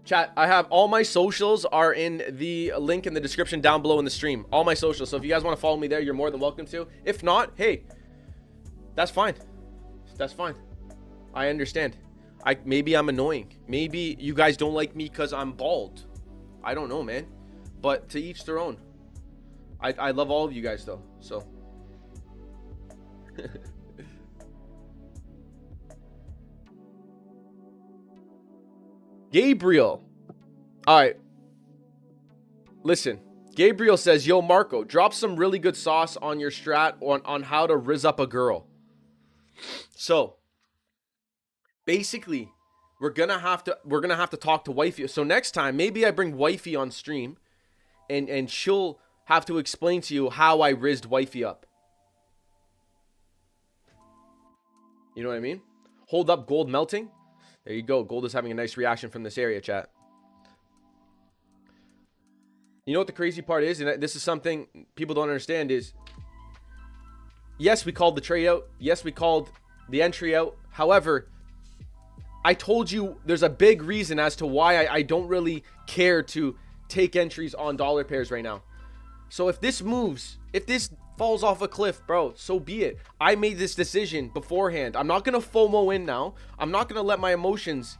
Chat, I have all my socials are in the link in the description down below in the stream. All my socials. So if you guys want to follow me there, you're more than welcome to. If not, hey, that's fine. That's fine. I understand. Maybe I'm annoying. Maybe you guys don't like me because I'm bald. I don't know, man. But to each their own. I love all of you guys though. So Gabriel. All right. Listen. Gabriel says, yo, Marco, drop some really good sauce on your strat on how to rizz up a girl. So basically, we're gonna have to talk to wifey. So next time, maybe I bring wifey on stream, and she'll have to explain to you how I rizzed wifey up. You know what I mean? Hold up, gold melting. There you go. Gold is having a nice reaction from this area, chat. You know what the crazy part is, and this is something people don't understand is, yes, we called the trade out. Yes, we called the entry out. However, I told you there's a big reason as to why I don't really care to take entries on dollar pairs right now. So if this moves, if this falls off a cliff, bro, so be it. I made this decision beforehand. I'm not going to FOMO in now. I'm not going to let my emotions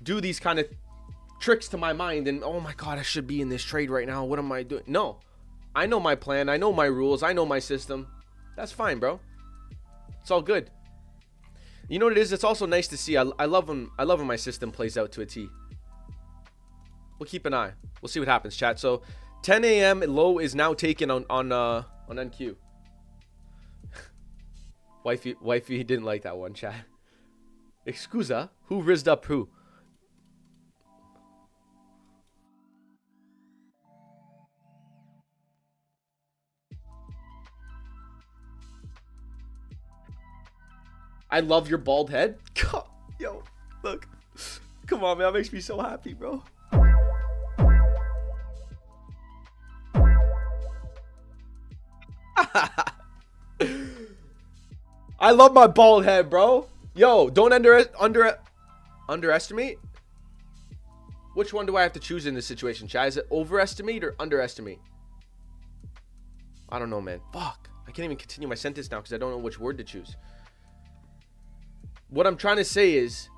do these kind of tricks to my mind and, oh my God, I should be in this trade right now. What am I doing? No, I know my plan. I know my rules. I know my system. That's fine, bro. It's all good. You know what it is? It's also nice to see. I love when my system plays out to a T. We'll keep an eye. We'll see what happens, chat. So 10 a.m. low is now taken on NQ. Wifey didn't like that one, chat. Excusa? Who rizzed up who? I love your bald head. Yo, look. Come on, man. That makes me so happy, bro. I love my bald head, bro. Yo, don't underestimate. Which one do I have to choose in this situation, Chad? Is it overestimate or underestimate? I don't know, man. Fuck. I can't even continue my sentence now because I don't know which word to choose. What I'm trying to say is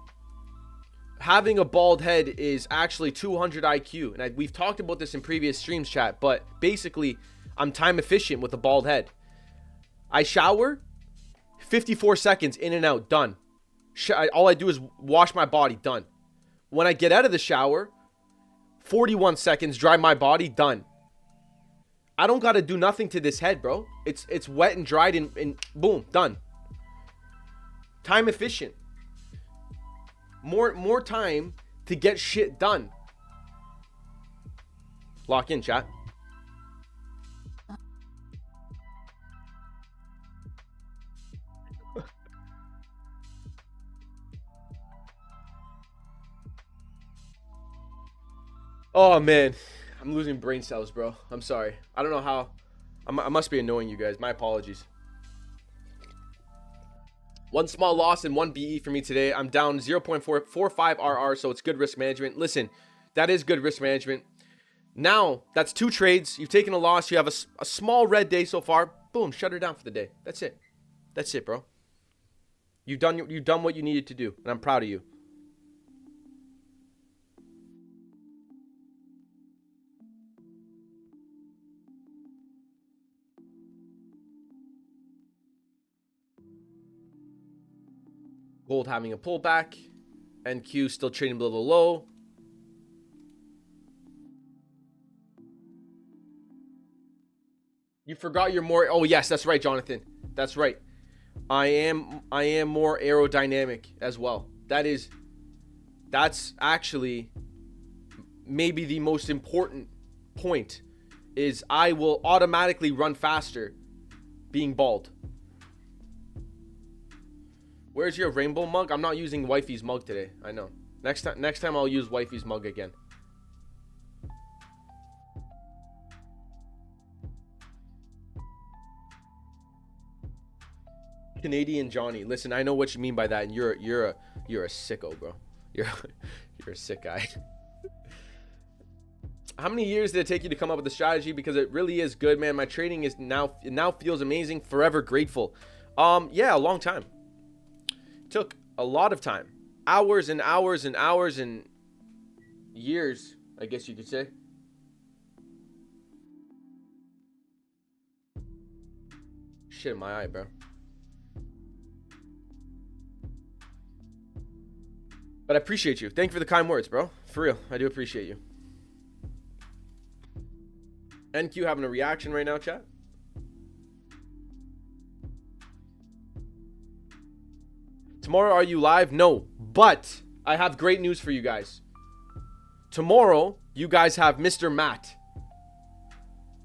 having a bald head is actually 200 IQ. And we've talked about this in previous streams, chat. But basically, I'm time efficient with a bald head. I shower, 54 seconds in and out, done. All I do is wash my body, done. When I get out of the shower, 41 seconds, dry my body, done. I don't got to do nothing to this head, bro. It's wet and dried and boom, done. Time efficient. More time to get shit done. Lock in, chat. Oh man, I'm losing brain cells, bro. I'm sorry. I don't know how. I must be annoying you guys. My apologies. One small loss and one BE for me today. I'm down 0.445 RR, so it's good risk management. Listen, that is good risk management. Now, that's 2 trades. You've taken a loss. You have a small red day so far. Boom, shut her down for the day. That's it. That's it, bro. You've done what you needed to do, and I'm proud of you. Gold having a pullback. NQ still trading below the low. You forgot you're more. Oh yes, that's right, Jonathan. That's right. I am more aerodynamic as well. That's actually maybe the most important point, is I will automatically run faster being bald. Where's your rainbow mug? I'm not using wifey's mug today. I know. Next time I'll use wifey's mug again. Canadian Johnny. Listen, I know what you mean by that, and you're a sicko, bro. You're a sick guy. How many years did it take you to come up with the strategy? Because it really is good, man. My trading is now feels amazing. Forever grateful. Yeah, a long time. Took a lot of time, hours and hours and hours and years, I guess you could say. Shit in my eye, bro. But I appreciate you. Thank you for the kind words, bro. For real, I do appreciate you. NQ having a reaction right now, chat. Tomorrow, are you live? No, but I have great news for you guys. Tomorrow, you guys have Mr. Matt,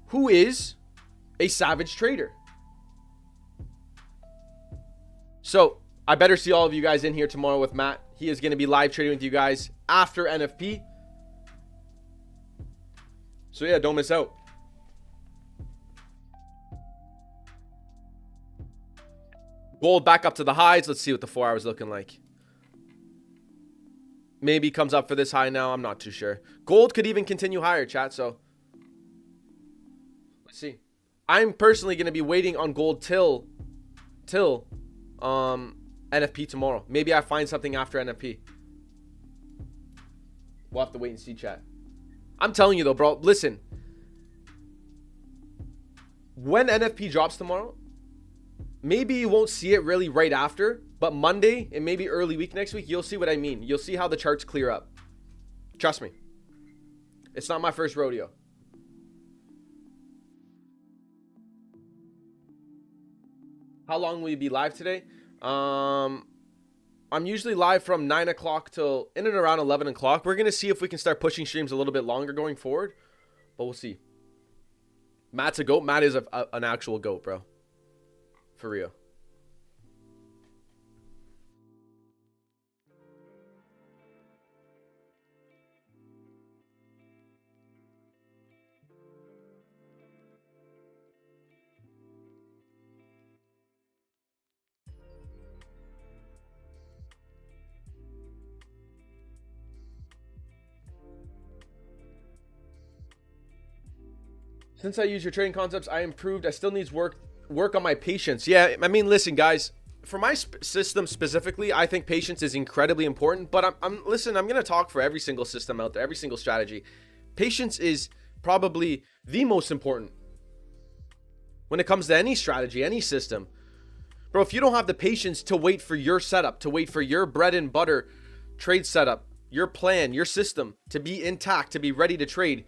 who is a savage trader. So, I better see all of you guys in here tomorrow with Matt. He is going to be live trading with you guys after NFP. So, yeah, don't miss out. Gold back up to the highs. Let's see what the 4 hours looking like. Maybe comes up for this high now. I'm not too sure. Gold could even continue higher, chat. So let's see. I'm personally going to be waiting on gold till NFP tomorrow. Maybe I find something after NFP. We'll have to wait and see, chat. I'm telling you though, bro. Listen. When NFP drops tomorrow, maybe you won't see it really right after, but Monday and maybe early week next week, you'll see what I mean. You'll see how the charts clear up. Trust me. It's not my first rodeo. How long will you be live today? I'm usually live from 9 o'clock till in and around 11 o'clock. We're going to see if we can start pushing streams a little bit longer going forward, but we'll see. Matt's a goat. Matt is an actual goat, bro. For real. Since I use your trading concepts, I improved. I still needs work on my patience. Yeah, I mean, listen, guys. For my system specifically, I think patience is incredibly important. But I'm gonna talk for every single system out there, every single strategy. Patience is probably the most important when it comes to any strategy, any system. Bro, if you don't have the patience to wait for your setup, to wait for your bread and butter trade setup, your plan, your system to be intact, to be ready to trade,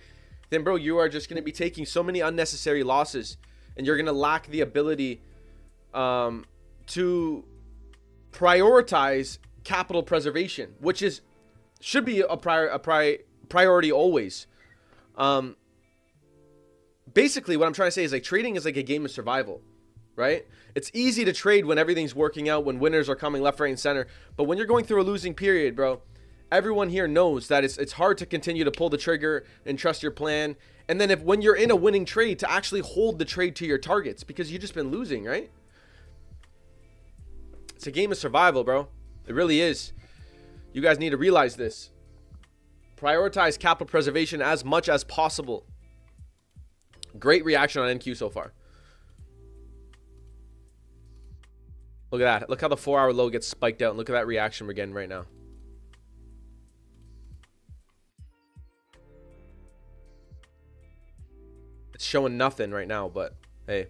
then bro, you are just going to be taking so many unnecessary losses, and you're going to lack the ability to prioritize capital preservation, which should be a priority always. Basically what I'm trying to say is, like, trading is like a game of survival, right? It's easy to trade when everything's working out, when winners are coming left, right, and center. But when you're going through a losing period, bro, everyone here knows that it's hard to continue to pull the trigger and trust your plan. And then when you're in a winning trade, to actually hold the trade to your targets, because you've just been losing, right? It's a game of survival, bro. It really is. You guys need to realize this. Prioritize capital preservation as much as possible. Great reaction on NQ so far. Look at that. Look how the 4-hour low gets spiked out. And look at that reaction we're getting right now. It's showing nothing right now, but hey.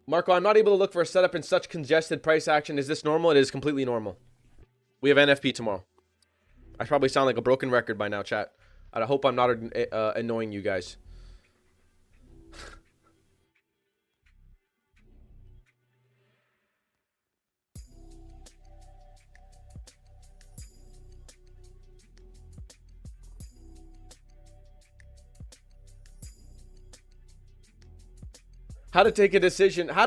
Marco, I'm not able to look for a setup in such congested price action. Is this normal? It is completely normal. We have NFP tomorrow. I probably sound like a broken record by now, chat. I hope I'm not annoying you guys. How to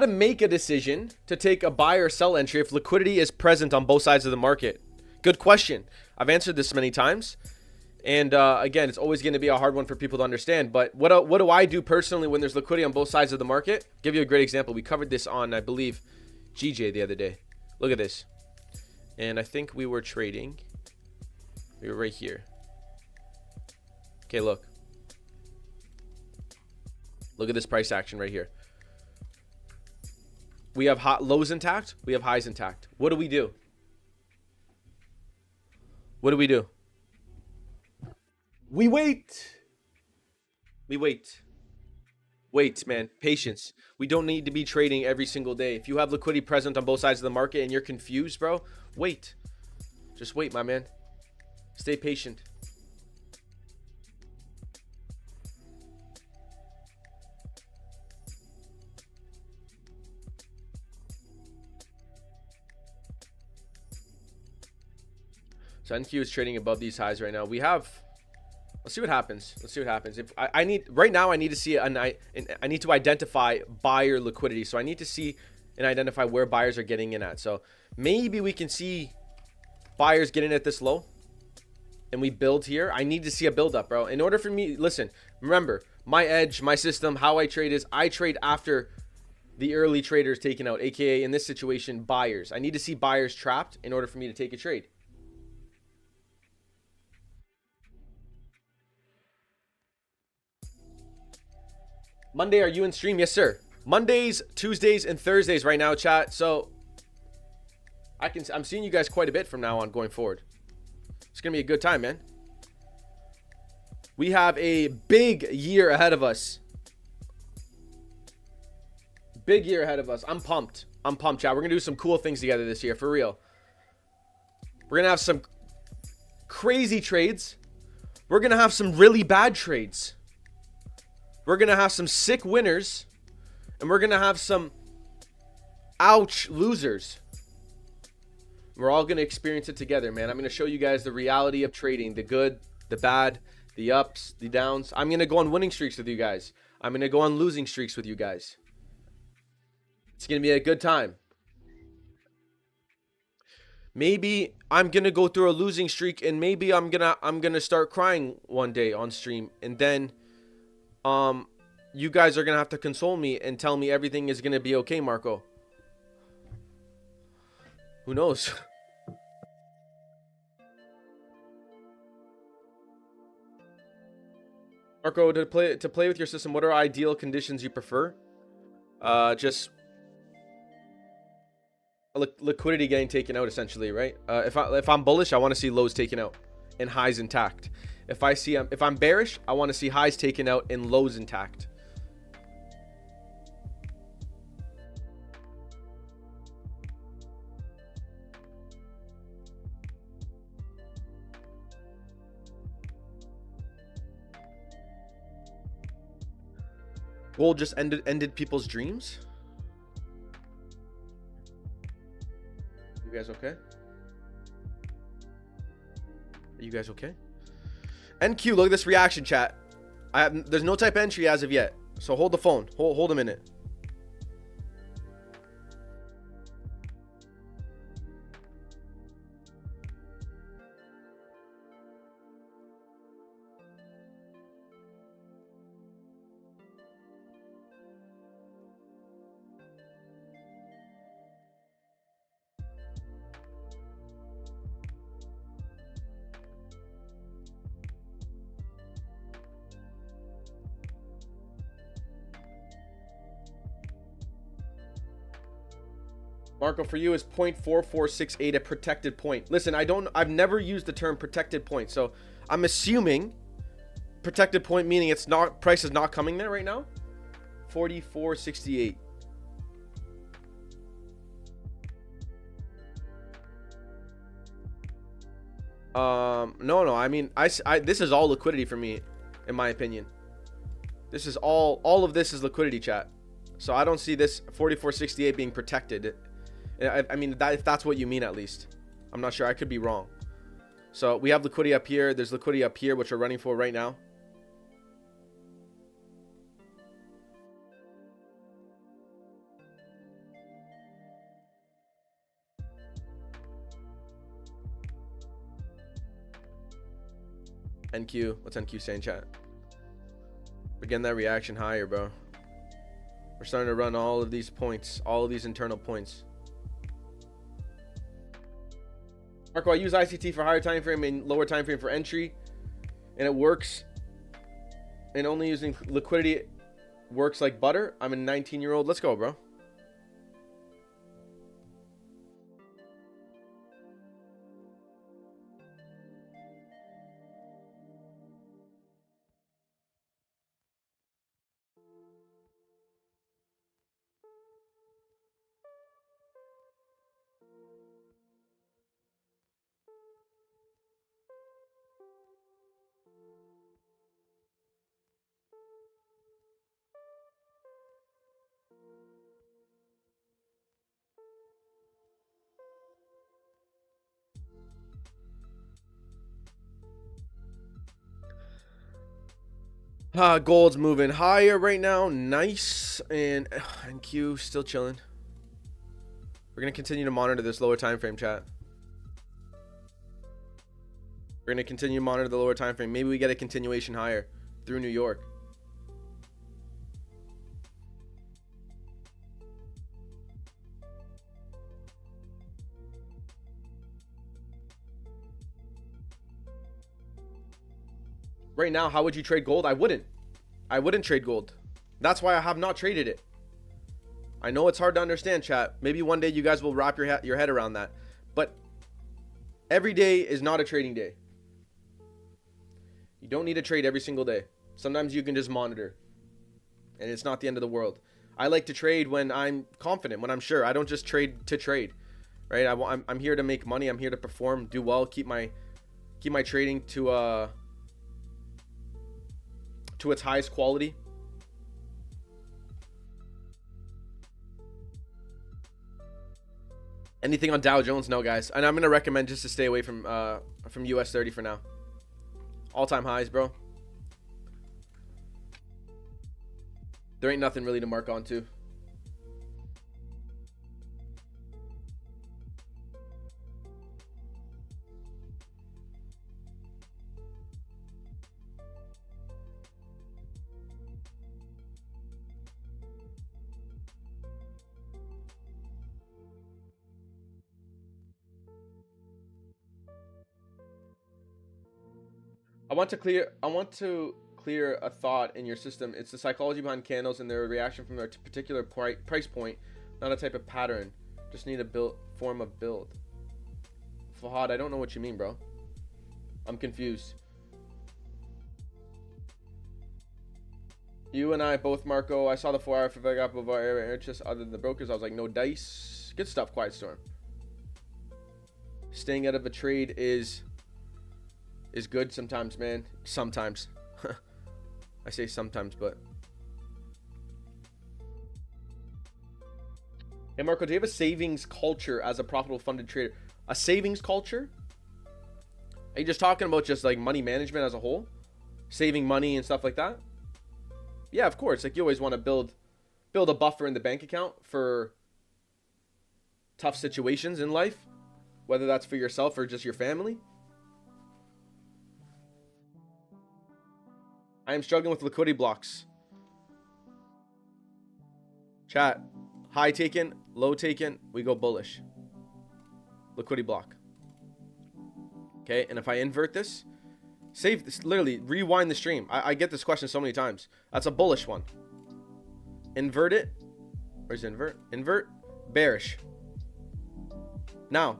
make a decision to take a buy or sell entry if liquidity is present on both sides of the market. Good question. I've answered this many times. And again, it's always going to be a hard one for people to understand. But what do I do personally when there's liquidity on both sides of the market? Give you a great example. We covered this on, I believe, GJ the other day. Look at this. And I think we were trading. We were right here. Okay, look. Look at this price action right here. We have lows intact. We have highs intact. What do we do? What do we do? We wait. We wait. Wait, man. Patience. We don't need to be trading every single day. If you have liquidity present on both sides of the market and you're confused, bro, wait. Just wait, my man. Stay patient. So NQ is trading above these highs right now. We have, let's see what happens. Let's see what happens. If I need right now, I need to see I need to identify buyer liquidity. So I need to see and identify where buyers are getting in at. So maybe we can see buyers getting at this low and we build here. I need to see a build up, bro. In order for me, listen, remember my edge, my system, how I trade is I trade after the early traders taken out, aka in this situation, buyers. I need to see buyers trapped in order for me to take a trade. Monday, are you in stream? Yes, sir. Mondays, Tuesdays, and Thursdays right now, chat. So I'm seeing you guys quite a bit from now on going forward. It's gonna be a good time, man. We have a big year ahead of us. Big year ahead of us. I'm pumped. I'm pumped, chat. We're gonna do some cool things together this year, for real. We're gonna have some crazy trades. We're gonna have some really bad trades. We're going to have some sick winners. And we're going to have some ouch losers. We're all going to experience it together, man. I'm going to show you guys the reality of trading. The good, the bad, the ups, the downs. I'm going to go on winning streaks with you guys. I'm going to go on losing streaks with you guys. It's going to be a good time. Maybe I'm going to go through a losing streak. And maybe I'm going to start crying one day on stream. And then you guys are gonna have to console me and tell me everything is gonna be okay, Marco. Who knows? Marco, to play with your system, what are ideal conditions you prefer? Just liquidity getting taken out, essentially, right? If I'm bullish, I want to see lows taken out and highs intact. If I'm bearish, I want to see highs taken out and lows intact. Gold just ended people's dreams. You guys okay? Are you guys okay? NQ, look at this reaction chat. There's no type entry as of yet. So hold the phone. Hold a minute. Marco, for you is 0.4468 a protected point. Listen, I've never used the term protected point, so I'm assuming protected point meaning it's not, price is not coming there right now. 4468. No, I mean, this is all liquidity for me, in my opinion. This is all of this is liquidity, chat. So I don't see this 4468 being protected. I mean, if that's what you mean, at least. I'm not sure. I could be wrong. So we have liquidity up here. There's liquidity up here, which we're running for right now. NQ. What's NQ saying, chat? We're getting that reaction higher, bro. We're starting to run all of these points. All of these internal points. Marco, I use ICT for higher time frame and lower time frame for entry, and it works. And only using liquidity works like butter. I'm a 19-year-old. Let's go, bro. Gold's moving higher right now. Nice. And NQ still chilling. We're going to continue to monitor this lower time frame, chat. We're going to continue to monitor the lower time frame. Maybe we get a continuation higher through New York. Right now, how would you trade gold? I wouldn't trade gold. That's why I have not traded it. I know it's hard to understand, chat. Maybe one day you guys will wrap your head around that. But every day is not a trading day. You don't need to trade every single day. Sometimes you can just monitor. And it's not the end of the world. I like to trade when I'm confident, when I'm sure. I don't just trade to trade. Right? I'm here to make money. I'm here to perform, do well, keep my trading to its highest quality. Anything on Dow Jones? No, guys. And I'm going to recommend just to stay away from US 30 for now. All-time highs, bro. There ain't nothing really to mark on to. I want to clear a thought in your system. It's the psychology behind candles and their reaction from their particular price point, not a type of pattern. Just need a form of build. Fahad, I don't know what you mean, bro. I'm confused. You and I both, Marco. I saw the 4 hour for Vega up of our area just other than the brokers. I was like, no dice. Good stuff, Quiet Storm. Staying out of a trade is good sometimes, man. Sometimes. I say sometimes, but Hey Marco, do you have a savings culture as a profitable funded trader? A savings culture? Are you just talking about just like money management as a whole? Saving money and stuff like that? Yeah, of course. Like you always want to build a buffer in the bank account for tough situations in life, whether that's for yourself or just your family. I am struggling with liquidity blocks. Chat, high taken, low taken, we go bullish. Liquidity block. Okay, and if I invert this, save this, literally rewind the stream. I get this question so many times. That's a bullish one. Invert it. Where's invert? Invert. Bearish. Now,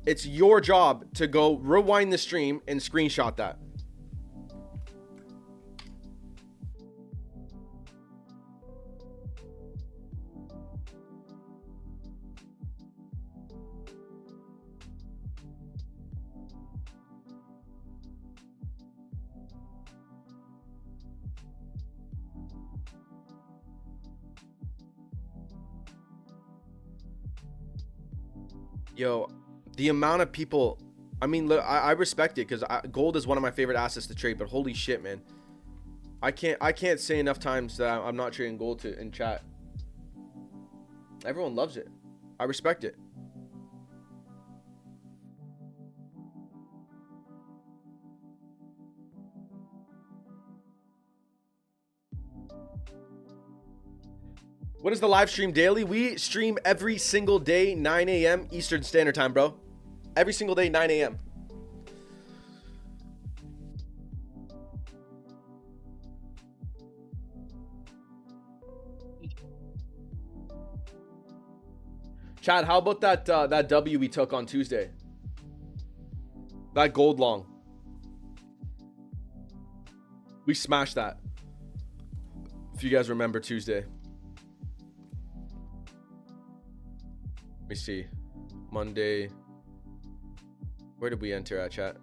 it's your job to go rewind the stream and screenshot that. Yo, the amount of people, I mean, look, I respect it because gold is one of my favorite assets to trade, but holy shit, man. I can't say enough times that I'm not trading gold in chat. Everyone loves it. I respect it. What is the live stream daily? We stream every single day, 9 a.m. Eastern Standard Time, bro. Every single day, 9 a.m. Chad, how about that W we took on Tuesday? That gold long. We smashed that. If you guys remember Tuesday. Let me see. Monday. Where did we enter at, chat?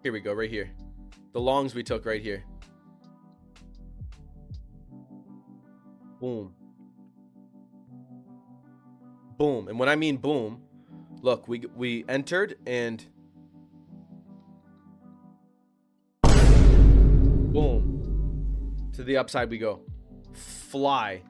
Here we go, right here. The longs we took right here. Boom. Boom. And when I mean boom, look, we entered and boom. To the upside we go. Fly.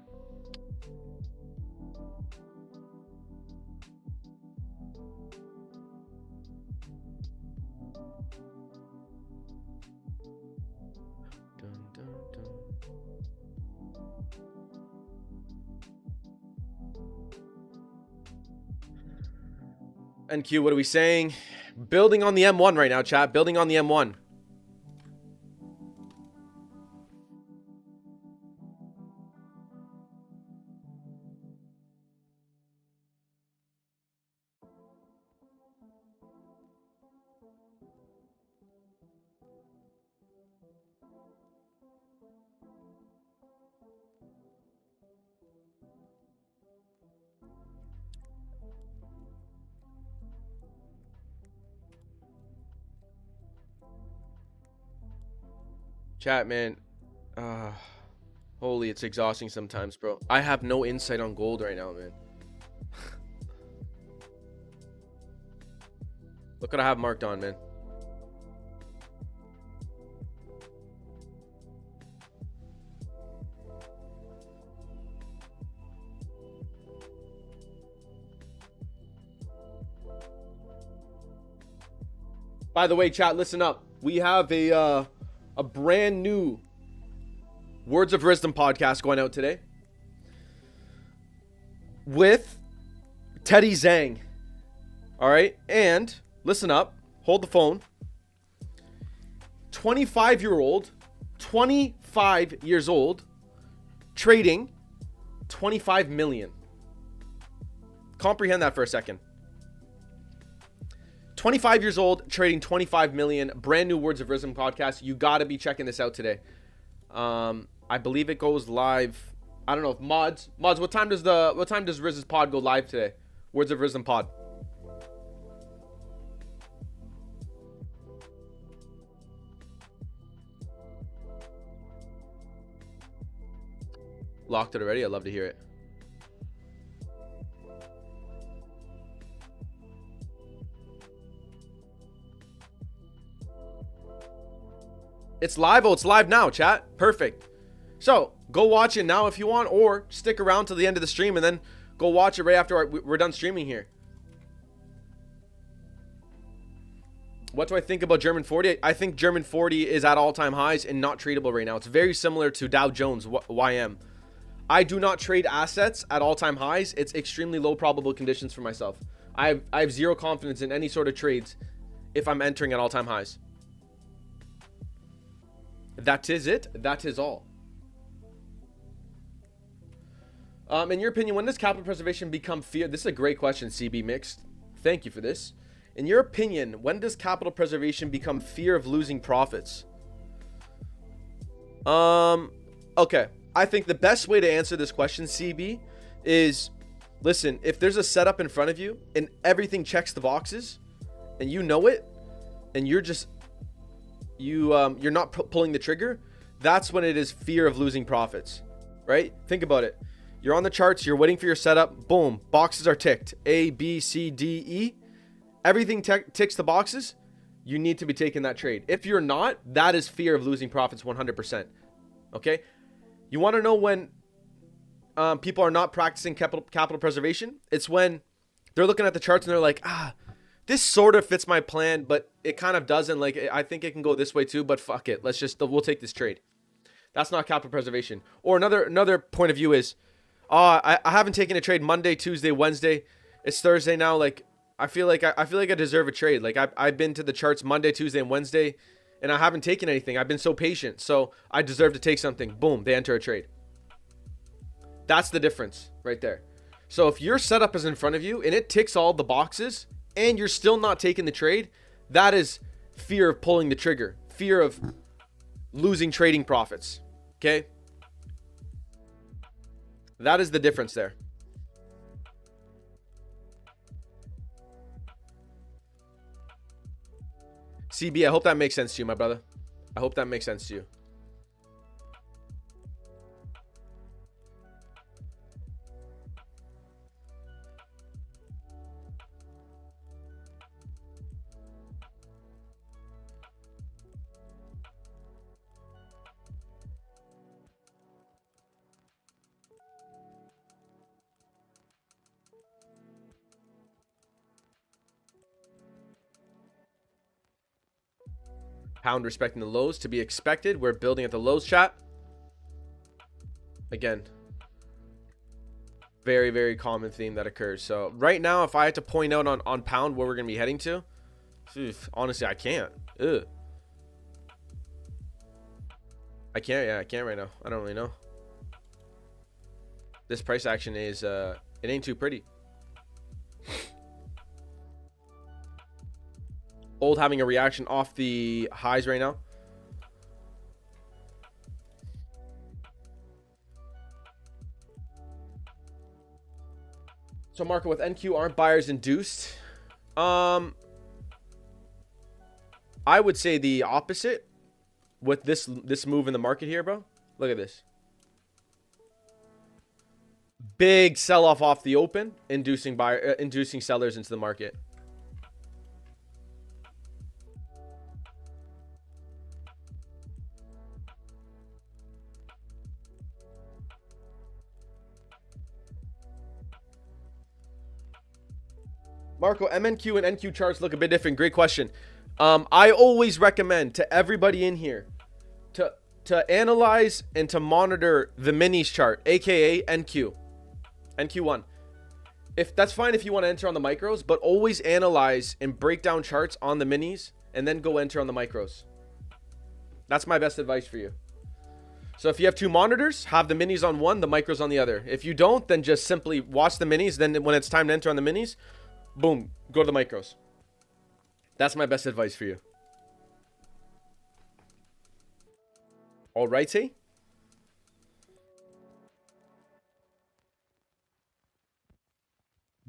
NQ, what are we saying? Building on the M1 right now, chat. Building on the M1. Chat, man. Holy, it's exhausting sometimes, bro. I have no insight on gold right now, man. Look what I have marked on, man. By the way, chat, listen up. We have a brand new Words of Wisdom podcast going out today with Teddy Zhang. All right, and listen up. Hold the phone. 25 years old, trading 25 million. Comprehend that for a second. 25 years old, trading 25 million. Brand new Words of Wisdom podcast. You got to be checking this out today. I believe it goes live. I don't know if mods. What time does Riz's pod go live today? Words of Wisdom pod. Locked it already? I'd love to hear it. It's live. Oh, it's live now, chat. Perfect. So go watch it now if you want, or stick around till the end of the stream and then go watch it right after we're done streaming here. What do I think about German 40? I think German 40 is at all-time highs and not tradable right now. It's very similar to Dow Jones YM. I do not trade assets at all-time highs. It's extremely low probable conditions for myself. I have zero confidence in any sort of trades if I'm entering at all-time highs. That is it. That is all. In your opinion, when does capital preservation become fear? This is a great question, CB Mixed. Thank you for this. In your opinion, when does capital preservation become fear of losing profits? Okay. I think the best way to answer this question, CB, is listen, if there's a setup in front of you and everything checks the boxes and you know it and you're just you're not pulling the trigger, that's when it is fear of losing profits, right? Think about it. You're on the charts, you're waiting for your setup, boom, boxes are ticked. A, B, C, D, E. Everything ticks the boxes. You need to be taking that trade. If you're not, that is fear of losing profits 100%. Okay? You want to know when people are not practicing capital preservation? It's when they're looking at the charts and they're like, this sort of fits my plan, but it kind of doesn't. Like, I think it can go this way too, but fuck it. We'll take this trade. That's not capital preservation. Or another point of view is, I haven't taken a trade Monday, Tuesday, Wednesday. It's Thursday now. Like, I feel like I deserve a trade. Like, I've been to the charts Monday, Tuesday, and Wednesday, and I haven't taken anything. I've been so patient, so I deserve to take something. Boom, they enter a trade. That's the difference right there. So if your setup is in front of you and it ticks all the boxes and you're still not taking the trade, that is fear of pulling the trigger, fear of losing trading profits. Okay? That is the difference there. CB, I hope that makes sense to you, my brother. I hope that makes sense to you. Pound respecting the lows to be expected. We're building at the lows, chat. Again, very, very common theme that occurs. So right now, if I had to point out on pound where we're going to be heading to, honestly, I can't. Ugh. I can't. Yeah, I can't right now. I don't really know. This price action is, it ain't too pretty. Gold having a reaction off the highs right now. So Marco, with NQ, aren't buyers induced? I would say the opposite with this move in the market here, bro. Look at this. Big sell-off off the open, inducing sellers into the market. Marco, MNQ and NQ charts look a bit different. Great question. I always recommend to everybody in here to analyze and to monitor the minis chart, aka NQ. NQ1. If that's fine if you want to enter on the micros, but always analyze and break down charts on the minis and then go enter on the micros. That's my best advice for you. So if you have two monitors, have the minis on one, the micros on the other. If you don't, then just simply watch the minis. Then when it's time to enter on the minis, boom, go to the micros. That's my best advice for you. All righty.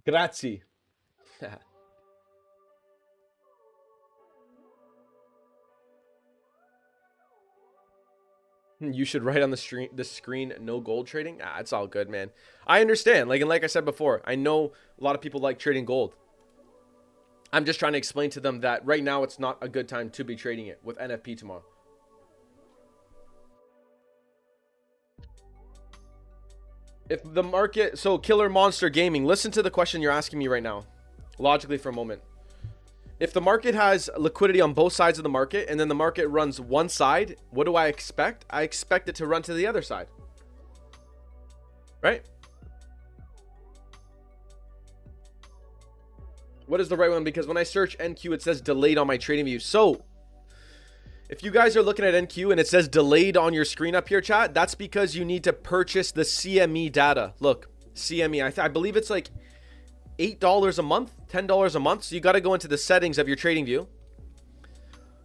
Grazie. You should write on the screen no gold trading. Ah, it's all good, man. I understand. Like I said before, I know a lot of people like trading gold. I'm just trying to explain to them that right now it's not a good time to be trading it with NFP tomorrow. If the market, so Killer Monster Gaming, listen to the question you're asking me right now, logically for a moment. If the market has liquidity on both sides of the market and then the market runs one side, what do I expect? I expect it to run to the other side. Right? What is the right one? Because when I search NQ, it says delayed on my trading view. So if you guys are looking at NQ and it says delayed on your screen up here, chat, that's because you need to purchase the CME data. Look, CME, I believe it's like $8 a month, $10 a month. So you got to go into the settings of your trading view,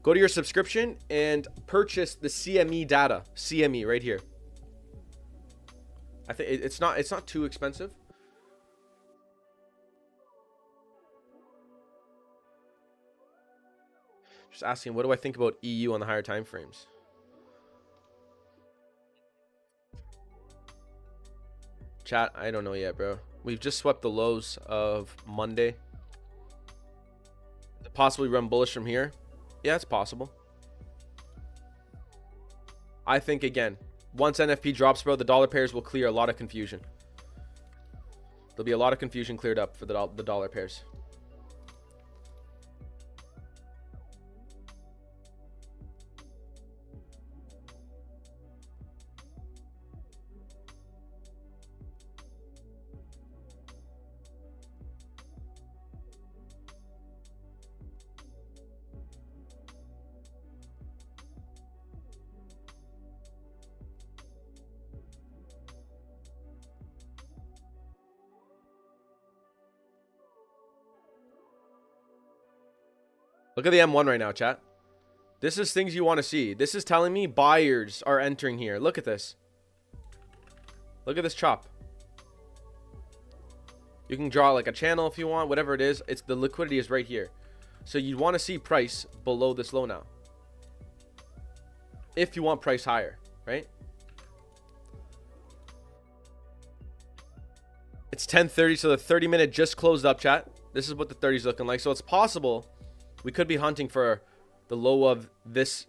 go to your subscription and purchase the CME data. CME right here. I think it's not too expensive. Just asking, what do I think about EU on the higher time frames? Chat, I don't know yet, bro. We've just swept the lows of Monday. Possibly run bullish from here. Yeah, it's possible. I think, again, once NFP drops, bro, the dollar pairs will clear a lot of confusion. There'll be a lot of confusion cleared up for the dollar pairs. Look at the M1 right now, chat. This is things you want to see. This is telling me buyers are entering here. Look at this. Look at this chop. You can draw like a channel if you want, whatever it is. It's the liquidity is right here. So you'd want to see price below this low now. If you want price higher, right? It's 10:30, so the 30-minute just closed up, chat. This is what the 30 is looking like. So it's possible we could be hunting for the low of this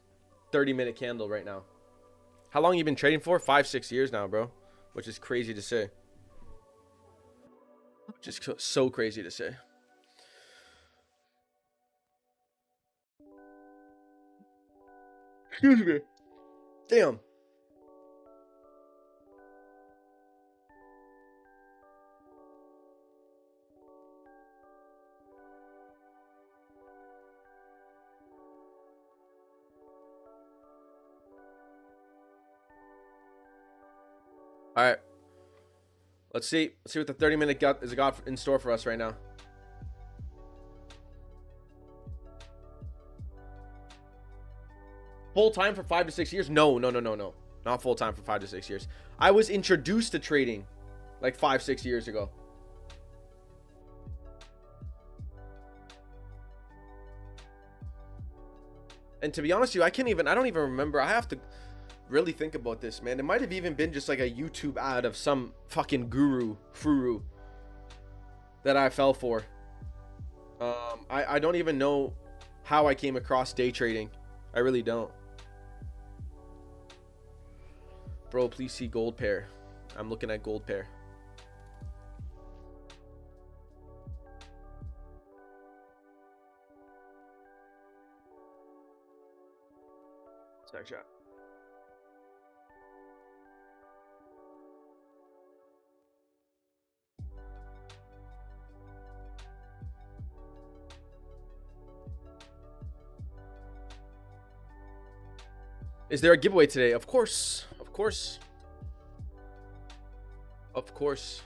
30-minute candle right now. How long you been trading for? 5-6 years now, bro. Which is crazy to say. Which is so crazy to say. Excuse me. Damn. All right. Let's see what the 30-minute got in store for us right now. Full time for 5 to 6 years? No. Not full time for 5 to 6 years. I was introduced to trading like 5-6 years ago. And to be honest with you, I don't even remember. I have to really think about this, man. It might have even been just like a YouTube ad of some fucking guru furu that I fell for. I don't even know how I came across day trading. I really don't. Bro, please see gold pair. I'm looking at gold pair. Snapchat. Is there a giveaway today? Of course. Of course. Of course.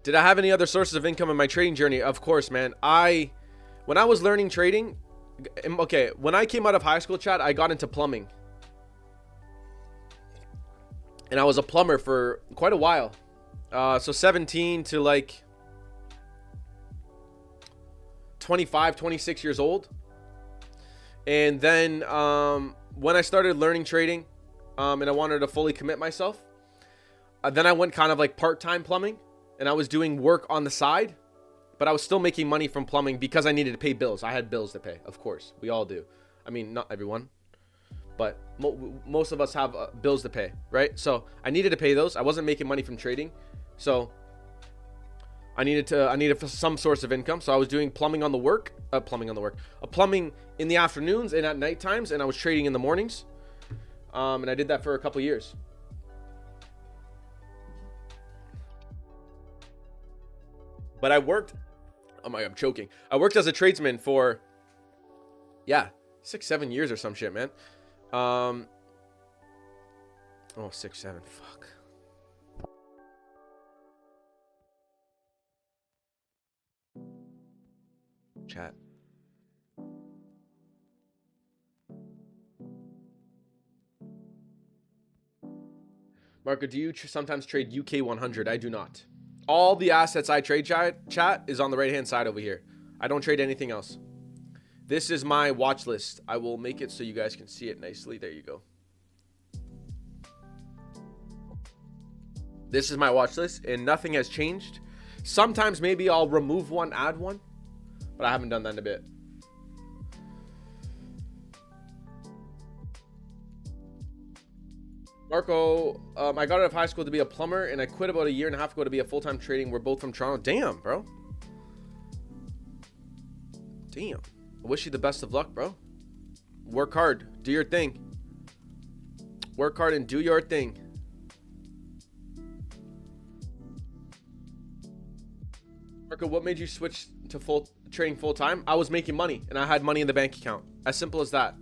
Did I have any other sources of income in my trading journey? Of course, man. When I was learning trading, okay, when I came out of high school, chat, I got into plumbing. And I was a plumber for quite a while. So 17 to like 25, 26 years old. And then when I started learning trading and I wanted to fully commit myself, then I went kind of like part-time plumbing, and I was doing work on the side, but I was still making money from plumbing because I needed to pay bills. I had bills to pay, of course. We all do. I mean, not everyone, but most of us have bills to pay, right? So I needed to pay those. I wasn't making money from trading, so I needed some source of income. So I was doing plumbing in the afternoons and at night times, and I was trading in the mornings. And I did that for a couple years. But I worked, oh my God, I'm choking. I worked as a tradesman for, 6-7 years or some shit, man. 6-7, fuck. Chat. Marco, do you sometimes trade UK 100? I do not. All the assets I trade, chat, is on the right-hand side over here. I don't trade anything else. This is my watch list. I will make it so you guys can see it nicely. There you go. This is my watch list, and nothing has changed. Sometimes maybe I'll remove one, add one, but I haven't done that in a bit. Marco, I got out of high school to be a plumber, and I quit about 1.5 years ago to be a full-time trading. We're both from Toronto. Damn, bro. Damn. I wish you the best of luck, bro. Work hard. Do your thing. Work hard and do your thing. Marco, what made you switch to trading full-time? I was making money, and I had money in the bank account. As simple as that.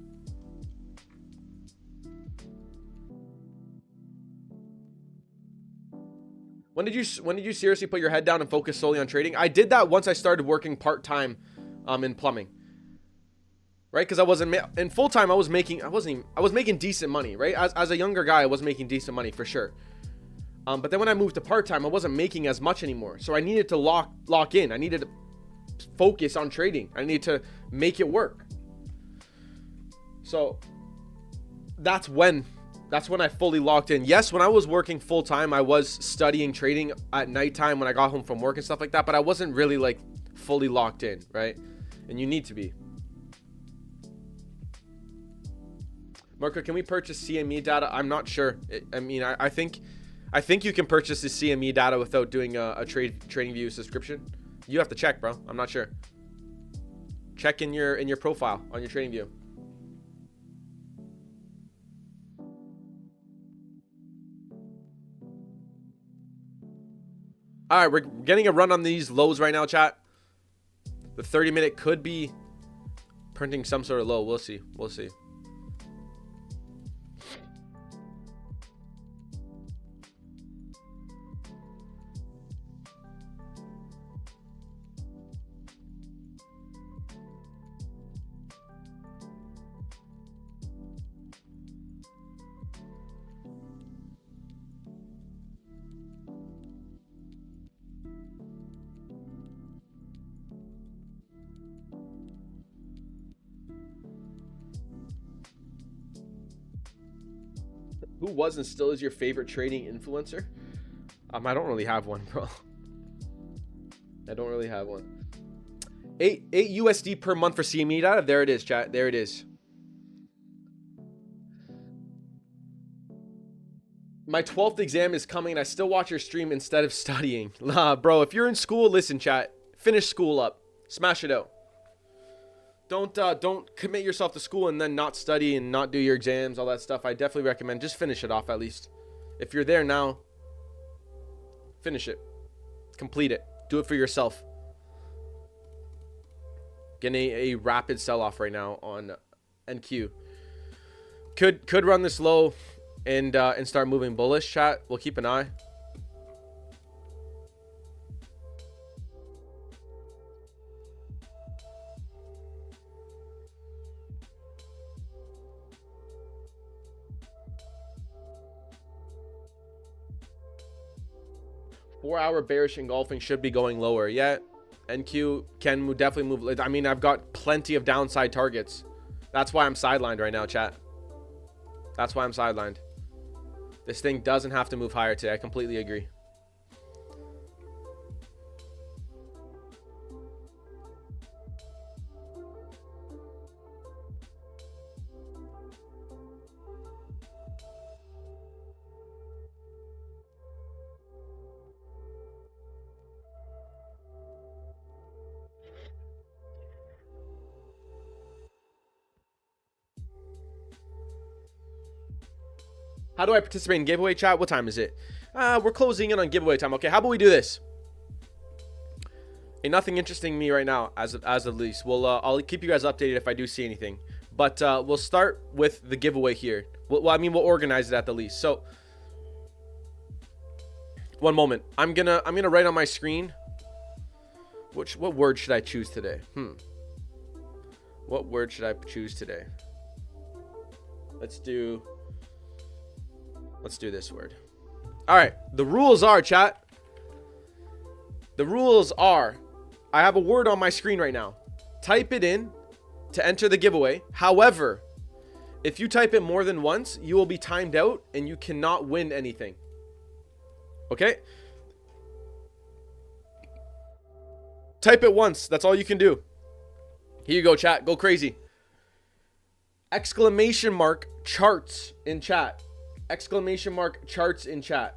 When did you seriously put your head down and focus solely on trading? I did that once I started working part-time in plumbing. Right? Because I wasn't in full-time. I was making decent money, right? As a younger guy, I was making decent money for sure. But then when I moved to part-time, I wasn't making as much anymore. So I needed to lock in. I needed to focus on trading. I needed to make it work. So that's when I fully locked in. Yes, when I was working full-time, I was studying trading at nighttime when I got home from work and stuff like that, but I wasn't really like fully locked in, right? And you need to be. Marco, can we purchase CME data? I'm not sure. I think you can purchase the CME data without doing a TradingView subscription. You have to check, bro. I'm not sure. Check in your profile on your TradingView. All right, we're getting a run on these lows right now, chat. The 30-minute could be printing some sort of low. We'll see. We'll see. Who was and still is your favorite trading influencer? I don't really have one, bro. I don't really have one. 8 USD per month for CME data. There it is, chat. There it is. My 12th exam is coming and I still watch your stream instead of studying. Bro, if you're in school, listen, chat. Finish school up. Smash it out. Don't commit yourself to school and then not study and not do your exams, all that stuff. I definitely recommend just finish it off at least. If you're there now, finish it. Complete it. Do it for yourself. Getting a rapid sell-off right now on NQ. Could run this low and start moving bullish, chat. We'll keep an eye. Four-hour bearish engulfing should be going lower. Yeah, NQ can definitely move. I mean, I've got plenty of downside targets. That's why I'm sidelined right now, chat. That's why I'm sidelined. This thing doesn't have to move higher today. I completely agree. How do I participate in giveaway, chat? What time is it? We're closing in on giveaway time. Okay, how about we do this? Ain't nothing interesting me right now as of least. I'll keep you guys updated if I do see anything. But we'll start with the giveaway here. Well, I mean, we'll organize it at the least. So, one moment. I'm gonna write on my screen. What word should I choose today? What word should I choose today? Let's do this word. All right. The rules are, chat. The rules are, I have a word on my screen right now. Type it in to enter the giveaway. However, if you type it more than once, you will be timed out and you cannot win anything. Okay? Type it once. That's all you can do. Here you go, chat. Go crazy. Exclamation mark charts in chat. Exclamation mark charts in chat.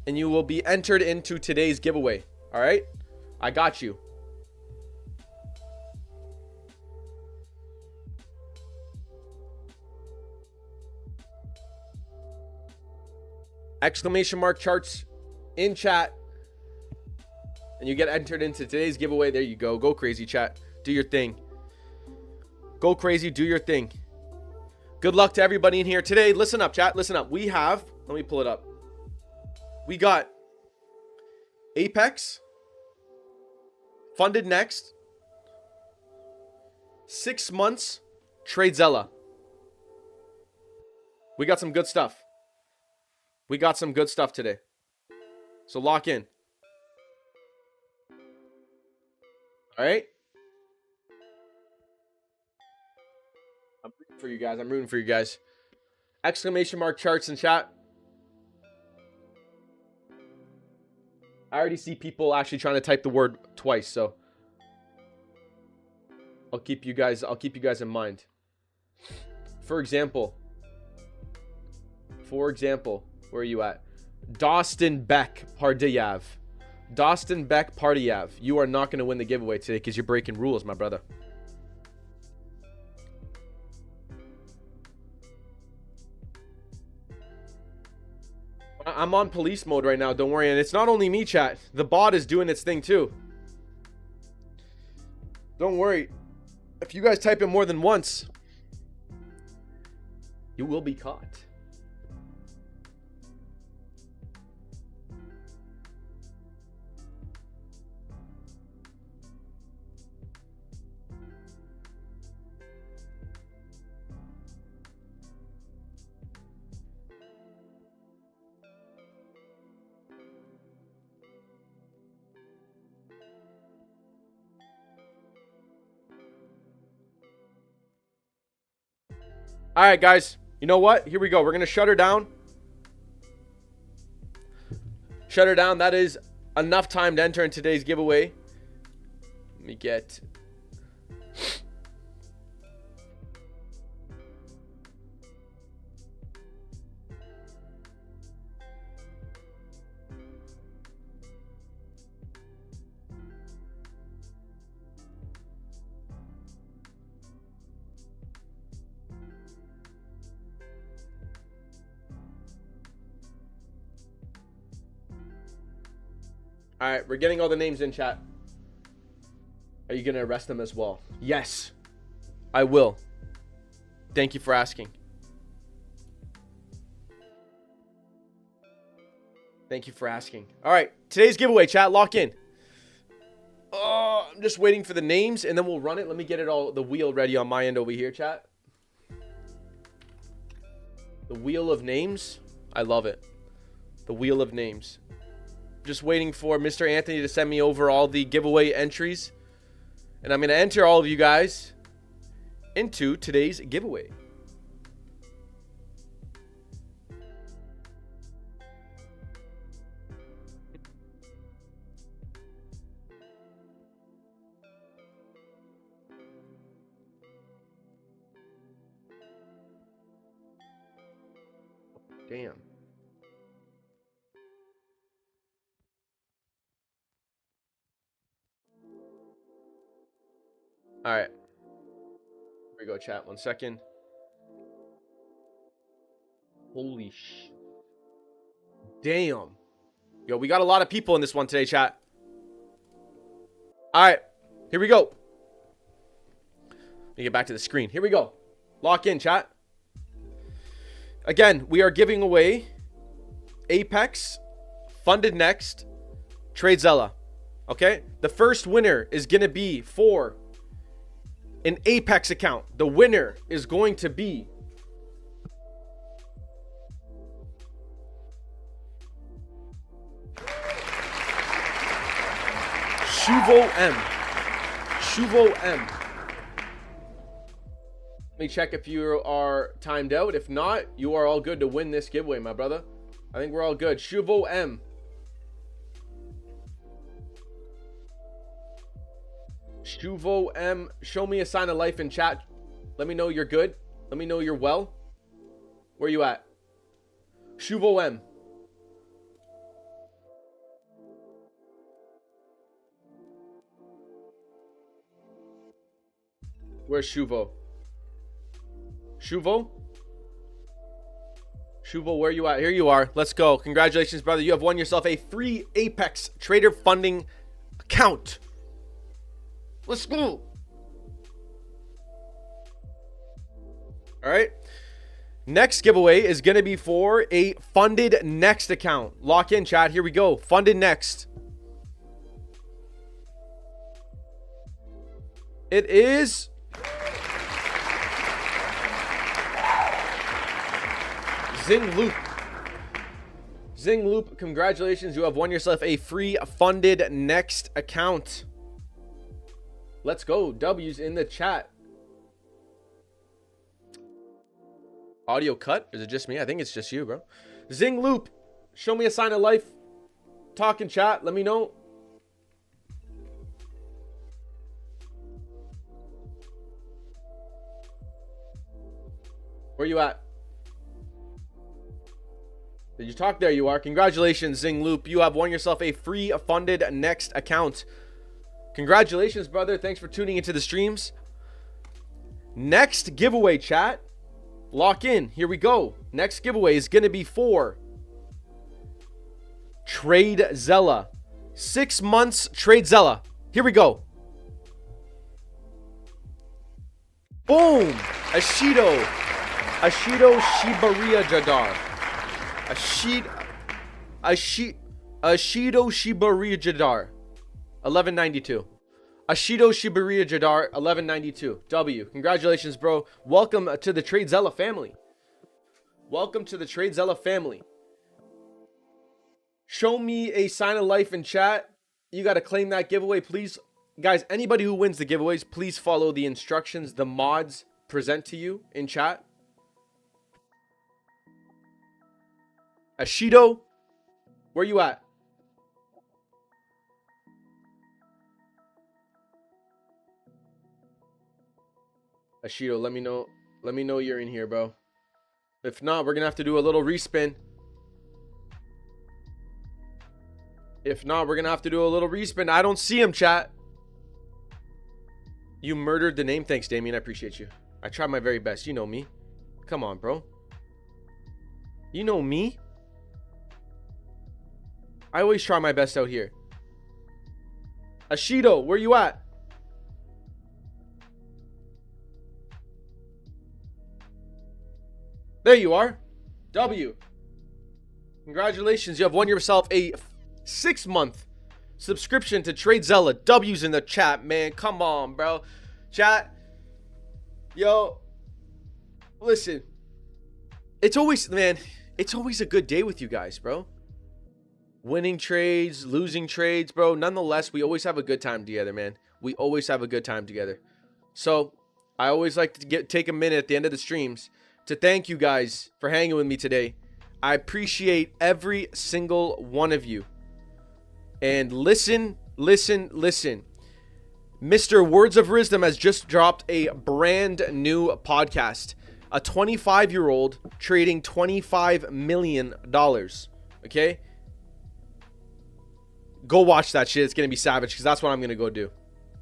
And you will be entered into today's giveaway. All right? I got you. Exclamation mark charts in chat. And you get entered into today's giveaway. There you go. Go crazy, chat. Do your thing. Go crazy. Do your thing. Good luck to everybody in here today. Listen up, chat. Listen up. We have, let me pull it up. We got Apex, Funded Next, 6 months, Tradezilla. We got some good stuff. We got some good stuff today. So lock in. All right. I'm rooting for you guys. I'm rooting for you guys. Exclamation mark charts in chat. I already see people actually trying to type the word twice, so I'll keep you guys in mind. For example, where are you at? Dostin Beck Pardiav. Dostin Beck Pardiav. You are not going to win the giveaway today because you're breaking rules, my brother. I'm on police mode right now, don't worry. And it's not only me, chat. The bot is doing its thing too. Don't worry. If you guys type it more than once, you will be caught. All right, guys. You know what? Here we go. We're going to shut her down. Shut her down. That is enough time to enter in today's giveaway. Let me get... All right, we're getting all the names in, chat. Are you going to arrest them as well? Yes, I will. Thank you for asking. Thank you for asking. All right, today's giveaway, chat. Lock in. I'm just waiting for the names, and then we'll run it. Let me get it all, the wheel ready on my end over here, chat. The wheel of names. I love it. The wheel of names. Just waiting for Mr. Anthony to send me over all the giveaway entries. And I'm going to enter all of you guys into today's giveaway. Damn. All right. Here we go, chat. 1 second. Holy sh. Damn. Yo, we got a lot of people in this one today, chat. All right. Here we go. Let me get back to the screen. Here we go. Lock in, chat. Again, we are giving away Apex, Funded Next, Tradezilla. Okay? The first winner is going to be for an Apex account. The winner is going to be Shuvo M. Shuvo M. Let me check if you are timed out. If not, you are all good to win this giveaway, my brother. I think we're all good. Shuvo M. Shuvo M. Show me a sign of life in chat. Let me know you're good. Let me know you're well. Where you at? Shuvo M. Where's Shuvo? Shuvo? Shuvo, where you at? Here you are. Let's go. Congratulations, brother. You have won yourself a free Apex Trader Funding account. Let's go. All right. Next giveaway is going to be for a Funded Next account. Lock in, chat. Here we go. Funded Next. It is Zing Loop. Zing Loop, congratulations. You have won yourself a free Funded Next account. Let's go. W's in the chat. Audio cut? Is it just me? I think it's just you, bro. Zing Loop, show me a sign of life. Talk in chat. Let me know. Where you at? Did you talk? There you are. Congratulations, Zing Loop. You have won yourself a free Funded Next account. Congratulations, brother. Thanks for tuning into the streams. Next giveaway, chat. Lock in. Here we go. Next giveaway is going to be for Tradezilla. 6 months Tradezilla. Here we go. Boom. Ashido Shibaria Jadar. Ashido Shibaria Jadar. 1192. Ashido Shibaria Jadar, 1192. W. Congratulations, bro. Welcome to the Tradezilla family. Welcome to the Tradezilla family. Show me a sign of life in chat. You got to claim that giveaway, please. Guys, anybody who wins the giveaways, please follow the instructions the mods present to you in chat. Ashido, where you at? Ashido, let me know. Let me know you're in here, bro. If not, we're gonna have to do a little respin. If not, we're gonna have to do a little respin. I don't see him, chat. You murdered the name. Thanks, Damien. I appreciate you. I tried my very best. You know me. Come on, bro. You know me. I always try my best out here. Ashido, where you at? There you are. W. Congratulations. You have won yourself a 6-month subscription to Tradezilla. W's in the chat, man. Come on, bro. Chat. Yo. Listen. It's always, man, it's always a good day with you guys, bro. winning trades, losing trades, bro. Nonetheless, we always have a good time together, man. We always have a good time together. So I always like to take a minute at the end of the streams to thank you guys for hanging with me today. I appreciate every single one of you. And listen. Mr. Words of Wisdom has just dropped a brand new podcast. A 25-year-old trading $25 million. Okay? Go watch that shit. It's going to be savage because that's what I'm going to go do.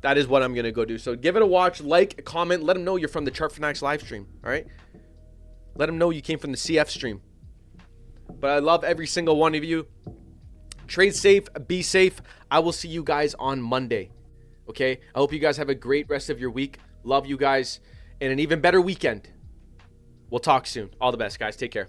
That is what I'm going to go do. So give it a watch, like, comment. Let them know you're from the Chart Fanatics live stream. All right? Let them know you came from the CF stream. But I love every single one of you. Trade safe. Be safe. I will see you guys on Monday. Okay? I hope you guys have a great rest of your week. Love you guys. And an even better weekend. We'll talk soon. All the best, guys. Take care.